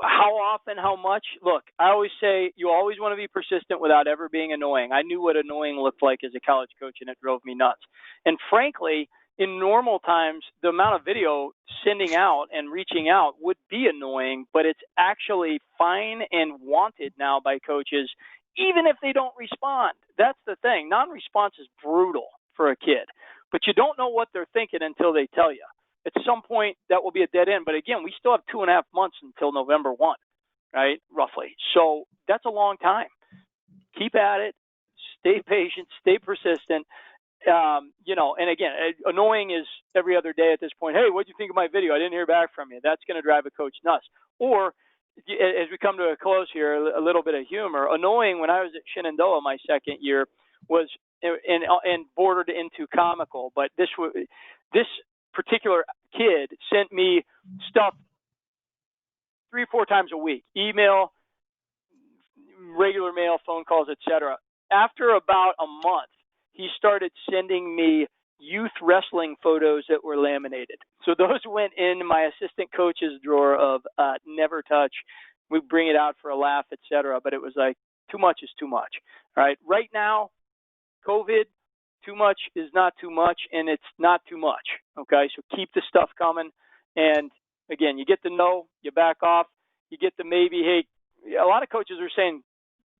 How often, how much? Look, I always say you always want to be persistent without ever being annoying. I knew what annoying looked like as a college coach, and it drove me nuts. And frankly, in normal times, the amount of video sending out and reaching out would be annoying, but it's actually fine and wanted now by coaches, even if they don't respond. That's the thing. Non-response is brutal for a kid, but you don't know what they're thinking until they tell you. At some point, that will be a dead end. But again, we still have 2.5 months until November 1, right, roughly. So that's a long time. Keep at it. Stay patient. Stay persistent. And again, annoying is every other day at this point. Hey, what'd you think of my video? I didn't hear back from you. That's going to drive a coach nuts. Or as we come to a close here, a little bit of humor. Annoying when I was at Shenandoah my second year was and bordered into comical. But this particular kid sent me stuff 3 or 4 times a week, email, regular mail, phone calls, etc. After about a month, he started sending me youth wrestling photos that were laminated. So those went in my assistant coach's drawer of never touch. We bring it out for a laugh, etc. But it was like, too much is too much. All right. Right now, COVID, too much is not too much, and it's not too much. Okay. So keep the stuff coming. And again, you get the no, you back off. You get the maybe. Hey, a lot of coaches are saying,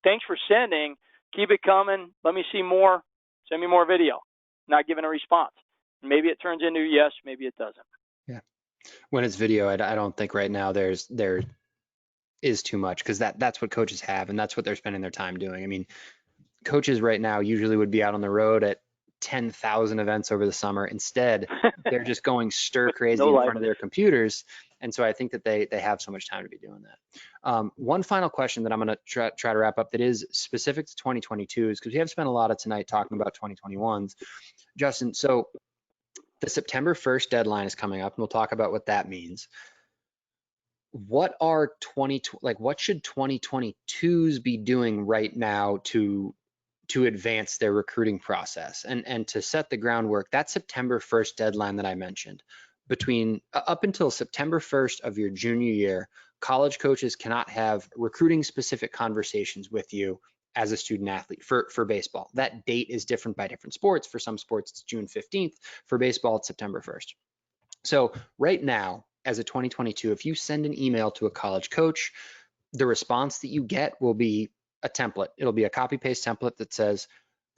thanks for sending. Keep it coming. Let me see more. Send me more video. Not giving a response. Maybe it turns into yes, maybe it doesn't. Yeah. When it's video, I don't think right now there is too much, because that's what coaches have, and that's what they're spending their time doing. I mean, coaches right now usually would be out on the road at 10,000 events over the summer. Instead, they're just going stir crazy in front of their computers. And so I think that they have so much time to be doing that. One final question that I'm going to try to wrap up that is specific to 2022 is because we have spent a lot of tonight talking about 2021s. Justin, so the September 1st deadline is coming up, and we'll talk about what that means. What should 2022s be doing right now to advance their recruiting process and to set the groundwork? That September 1st deadline that I mentioned, between up until September 1st of your junior year, college coaches cannot have recruiting specific conversations with you as a student athlete for baseball. That date is different by different sports. For some sports, it's June 15th. For baseball, it's September 1st. So right now, as a 2022, if you send an email to a college coach, the response that you get will be a template. It'll be a copy paste template that says,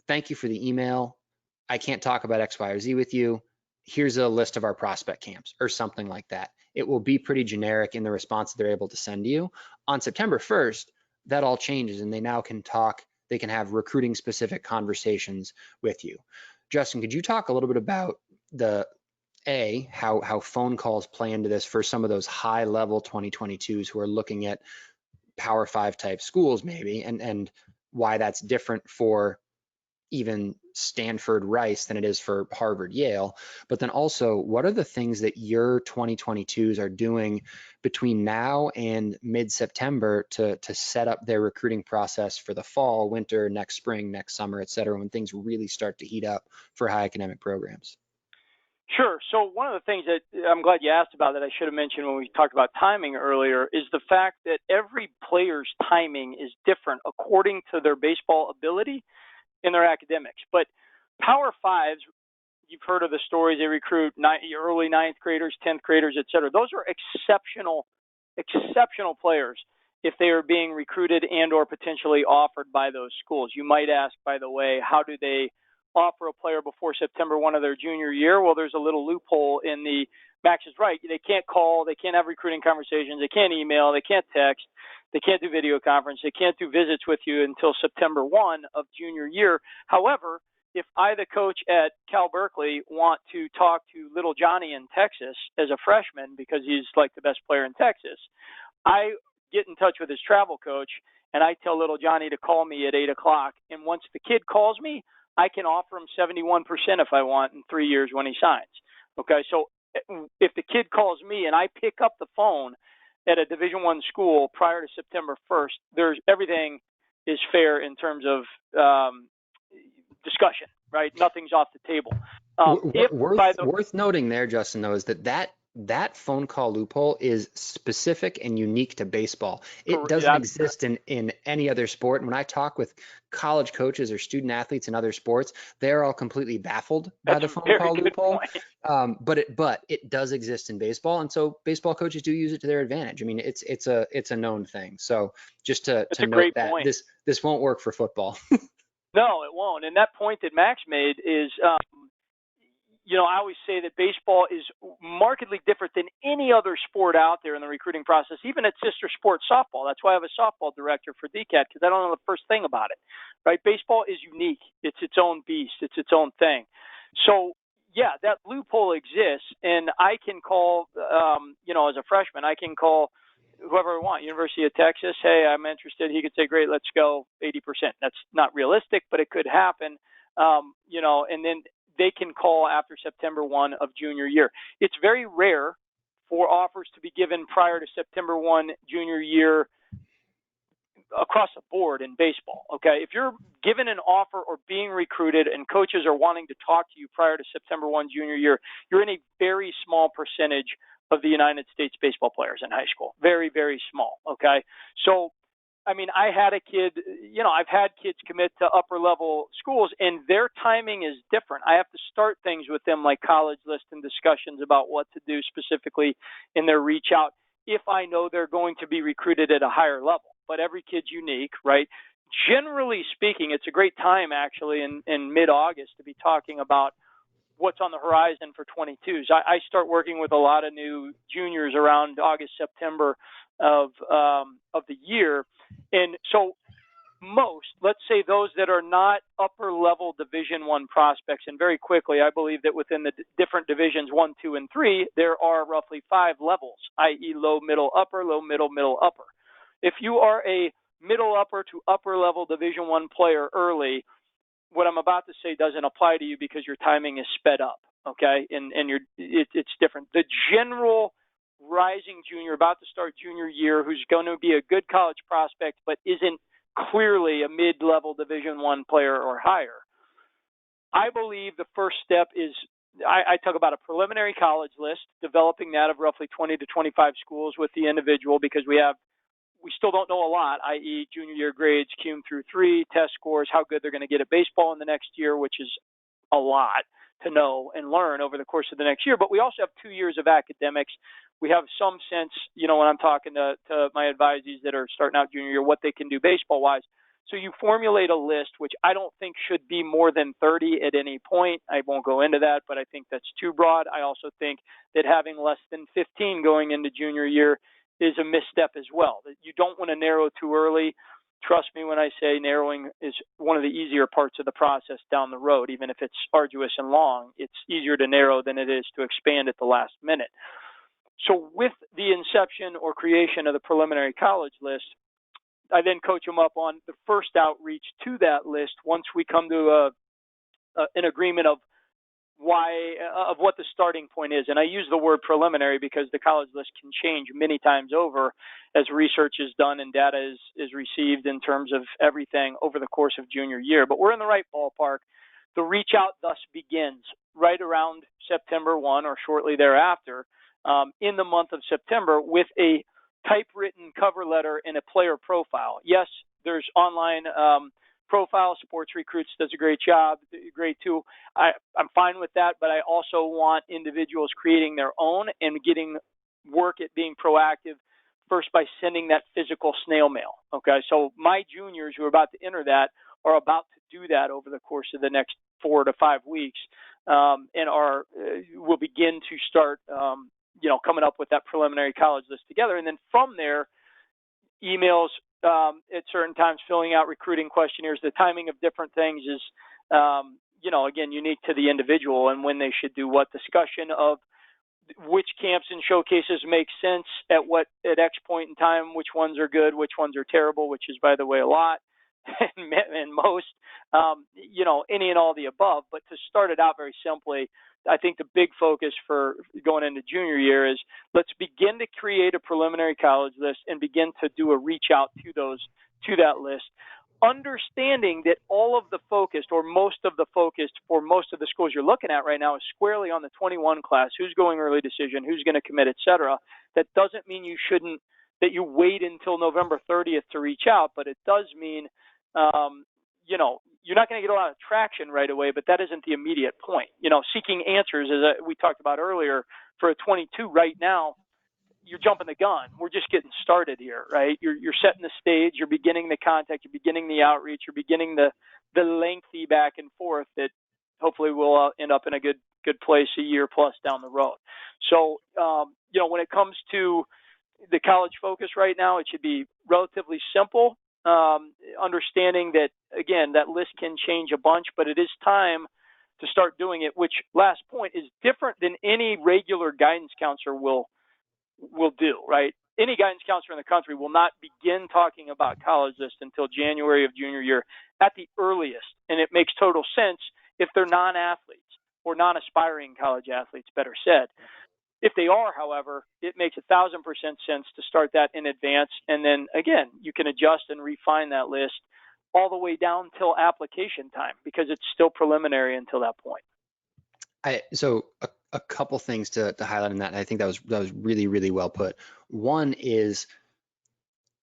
thank you for the email. I can't talk about X, Y, or Z with you. Here's a list of our prospect camps, or something like that. It will be pretty generic in the response that they're able to send you. On September 1st, that all changes, and they now can talk, they can have recruiting specific conversations with you. Justin, could you talk a little bit about how phone calls play into this for some of those high level 2022s who are looking at Power 5 type schools maybe, and why that's different for even Stanford, Rice than it is for Harvard, Yale. But then also, what are the things that your 2022s are doing between now and mid-September to set up their recruiting process for the fall, winter, next spring, next summer, et cetera, when things really start to heat up for high academic programs? Sure. So one of the things that I'm glad you asked about that I should have mentioned when we talked about timing earlier is the fact that every player's timing is different according to their baseball ability and their academics. But Power Fives, you've heard of the stories, they recruit early 9th graders, 10th graders, et cetera. Those are exceptional players if they are being recruited and or potentially offered by those schools. You might ask, by the way, how do they offer a player before September 1 of their junior year? Well, there's a little loophole in the Max is right. They can't call, they can't have recruiting conversations, they can't email, they can't text, they can't do video conference, they can't do visits with you until September 1 of junior year. However, if I, the coach at Cal Berkeley, want to talk to little Johnny in Texas as a freshman because he's like the best player in Texas, I get in touch with his travel coach and I tell little Johnny to call me at 8 o'clock. And once the kid calls me, I can offer him 71% if I want in 3 years when he signs. Okay, so if the kid calls me and I pick up the phone at a Division I school prior to September 1st, everything is fair in terms of discussion, right? Nothing's off the table. Worth noting there, Justin, though, is that phone call loophole is specific and unique to baseball. It doesn't exist in any other sport. And when I talk with college coaches or student athletes in other sports, they're all completely baffled by the phone call loophole. But it does exist in baseball, and so baseball coaches do use it to their advantage. I mean, it's a known thing. So just to note that this won't work for football. No, it won't. And that point that Max made is, I always say that baseball is markedly different than any other sport out there in the recruiting process, even at sister sport softball. That's why I have a softball director for DCAT, because I don't know the first thing about it, right? Baseball is unique. It's its own beast. It's its own thing. So, yeah, that loophole exists, and I can call, as a freshman, I can call whoever I want, University of Texas, hey, I'm interested. He could say, great, let's go 80%. That's not realistic, but it could happen, and then they can call after September 1 of junior year. It's very rare for offers to be given prior to September 1 junior year across the board in baseball, okay? If you're given an offer or being recruited and coaches are wanting to talk to you prior to September 1 junior year, you're in a very small percentage of the United States baseball players in high school. Very, very small, okay? So, I mean, I had a kid, I've had kids commit to upper level schools, and their timing is different. I have to start things with them like college list and discussions about what to do specifically in their reach out if I know they're going to be recruited at a higher level. But every kid's unique, right? Generally speaking, it's a great time actually in mid-August to be talking about what's on the horizon for 22s. I start working with a lot of new juniors around August, September of the year. And so let's say those that are not upper level Division I prospects, and very quickly, I believe that within the different divisions 1, 2, and 3, there are roughly 5 levels, i.e. low, middle, upper, low, middle, middle, upper. If you are a middle upper to upper level Division I player early, what I'm about to say doesn't apply to you because your timing is sped up, okay? And it's different. The general rising junior about to start junior year who's going to be a good college prospect but isn't clearly a mid-level Division I player or higher, I believe the first step is I talk about a preliminary college list, developing that of roughly 20 to 25 schools with the individual because we still don't know a lot, i.e. junior year grades, cum through 3, test scores, how good they're going to get at baseball in the next year, which is a lot to know and learn over the course of the next year. But we also have 2 years of academics. We have some sense, when I'm talking to my advisees that are starting out junior year, what they can do baseball-wise. So you formulate a list, which I don't think should be more than 30 at any point. I won't go into that, but I think that's too broad. I also think that having less than 15 going into junior year is a misstep as well. You don't want to narrow too early. Trust me when I say narrowing is one of the easier parts of the process down the road. Even if it's arduous and long, it's easier to narrow than it is to expand at the last minute. So with the inception or creation of the preliminary college list, I then coach them up on the first outreach to that list once we come to an agreement of what the starting point is. And I use the word preliminary because the college list can change many times over as research is done and data is received in terms of everything over the course of junior year. But we're in the right ballpark. The reach out thus begins right around September 1 or shortly thereafter in the month of September with a typewritten cover letter and a player profile. Yes, there's online profile. Sports Recruits does a great job, great tool. I'm fine with that, but I also want individuals creating their own and getting work at being proactive first by sending that physical snail mail. Okay, so my juniors who are about to enter that are about to do that over the course of the next 4 to 5 weeks. and will begin to start, coming up with that preliminary college list together. And then from there, emails at certain times, filling out recruiting questionnaires. The timing of different things is, again, unique to the individual and when they should do what. Discussion of which camps and showcases make sense at X point in time, which ones are good, which ones are terrible, which is, by the way, a lot, and most, any and all the above. But to start it out very simply, I think the big focus for going into junior year is let's begin to create a preliminary college list and begin to do a reach out to that list, understanding that all of the focus, or most of the focus for most of the schools you're looking at right now, is squarely on the 21 class, who's going early decision, who's going to commit, et cetera. That doesn't mean that you wait until November 30th to reach out, but it does mean, you're not going to get a lot of traction right away, but that isn't the immediate point. Seeking answers, as we talked about earlier, for a 22 right now, you're jumping the gun. We're just getting started here, right? You're setting the stage, you're beginning the contact, you're beginning the outreach, you're beginning the lengthy back and forth that hopefully will end up in a good place a year plus down the road. So, when it comes to the college focus right now, it should be relatively simple, understanding that, again, that list can change a bunch, but it is time to start doing it, which, last point, is different than any regular guidance counselor will do, right? Any guidance counselor in the country will not begin talking about college list until January of junior year at the earliest. And it makes total sense if they're non-athletes or non-aspiring college athletes, better said. If they are, however, it makes 1,000% sense to start that in advance. And then, again, you can adjust and refine that list all the way down till application time, because it's still preliminary until that point. So a couple things to highlight on that. And I think that was really, really well put. One is,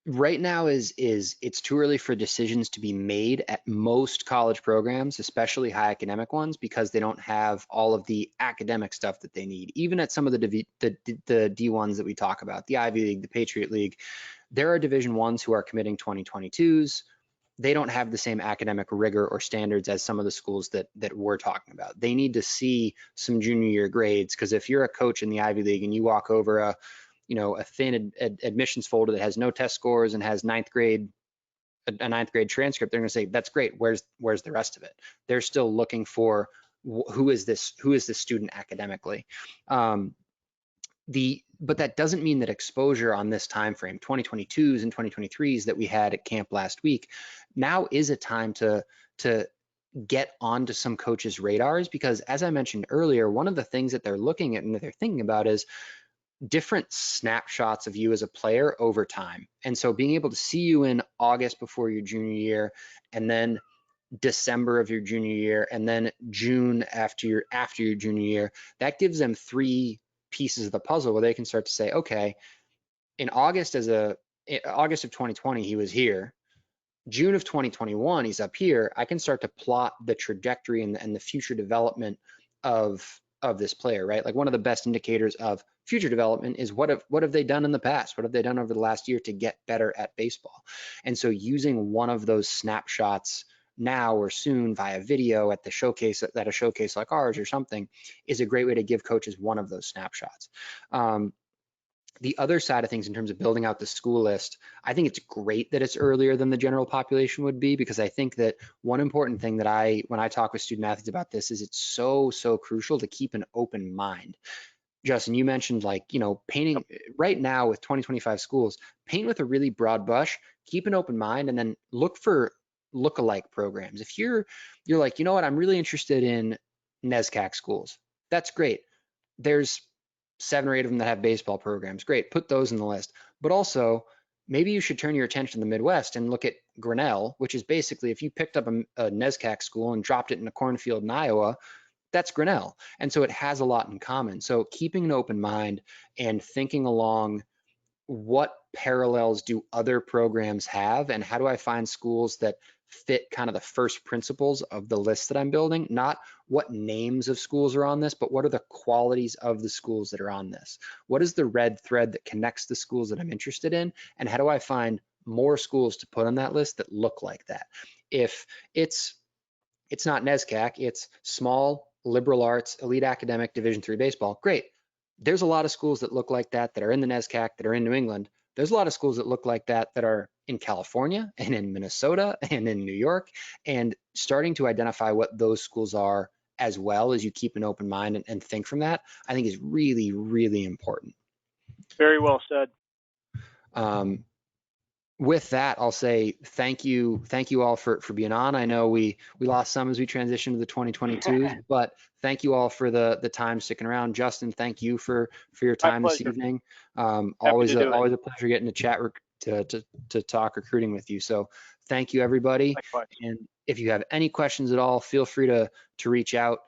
right now is it's too early for decisions to be made at most college programs, especially high academic ones, because they don't have all of the academic stuff that they need. Even at some of the D1s that we talk about, the Ivy League, the Patriot League, there are Division Ones who are committing 2022s. They don't have the same academic rigor or standards as some of the schools that we're talking about. They need to see some junior year grades, because if you're a coach in the Ivy League and you walk over a thin admissions folder that has no test scores and has a ninth grade transcript, they're going to say, that's great. Where's the rest of it? They're still looking for who is this student academically. But that doesn't mean that exposure on this time frame, 2022s and 2023s that we had at camp last week, now is a time to get onto some coaches' radars, because as I mentioned earlier, one of the things that they're looking at and that they're thinking about is different snapshots of you as a player over time. And so being able to see you in August before your junior year, and then December of your junior year, and then June after your junior year, that gives them 3 pieces of the puzzle where they can start to say, okay, in August of 2020, he was here. June of 2021, he's up here. I can start to plot the trajectory and the future development of this player, right? Like, one of the best indicators of future development is what have they done in the past? What have they done over the last year to get better at baseball? And so using one of those snapshots now or soon via video at a showcase like ours or something is a great way to give coaches one of those snapshots. The other side of things, in terms of building out the school list, I think it's great that it's earlier than the general population would be, because I think that one important thing that when I talk with student athletes about this is it's so crucial to keep an open mind. Justin, you mentioned, painting right now with 2025 schools, paint with a really broad brush, keep an open mind, and then look for lookalike programs. If you're like, you know what, I'm really interested in NESCAC schools, that's great. There's 7 or 8 of them that have baseball programs. Great, put those in the list. But also, maybe you should turn your attention to the Midwest and look at Grinnell, which is basically, if you picked up a NESCAC school and dropped it in a cornfield in Iowa, that's Grinnell. And so it has a lot in common. So keeping an open mind and thinking along, what parallels do other programs have, and how do I find schools that fit kind of the first principles of the list that I'm building? Not what names of schools are on this, but what are the qualities of the schools that are on this? What is the red thread that connects the schools that I'm interested in? And how do I find more schools to put on that list that look like that? If it's not NESCAC, it's small liberal arts, elite academic, Division III baseball. Great. There's a lot of schools that look like that are in the NESCAC, that are in New England. There's a lot of schools that look like that are in California and in Minnesota and in New York, and starting to identify what those schools are as well as you keep an open mind and think from that, I think is really, really important. Very well said. With that, I'll say thank you all for being on. I know we lost some as we transitioned to the 2022s, but thank you all for the time sticking around. Justin, thank you for your time this evening. Always a pleasure getting to chat to talk recruiting with you. So thank you, everybody. Likewise. And if you have any questions at all, feel free to reach out.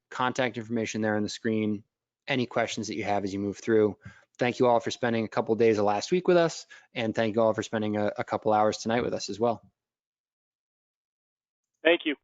Contact information there on the screen. Any questions that you have as you move through. Thank you all for spending a couple of days of last week with us, and thank you all for spending a couple hours tonight with us as well. Thank you.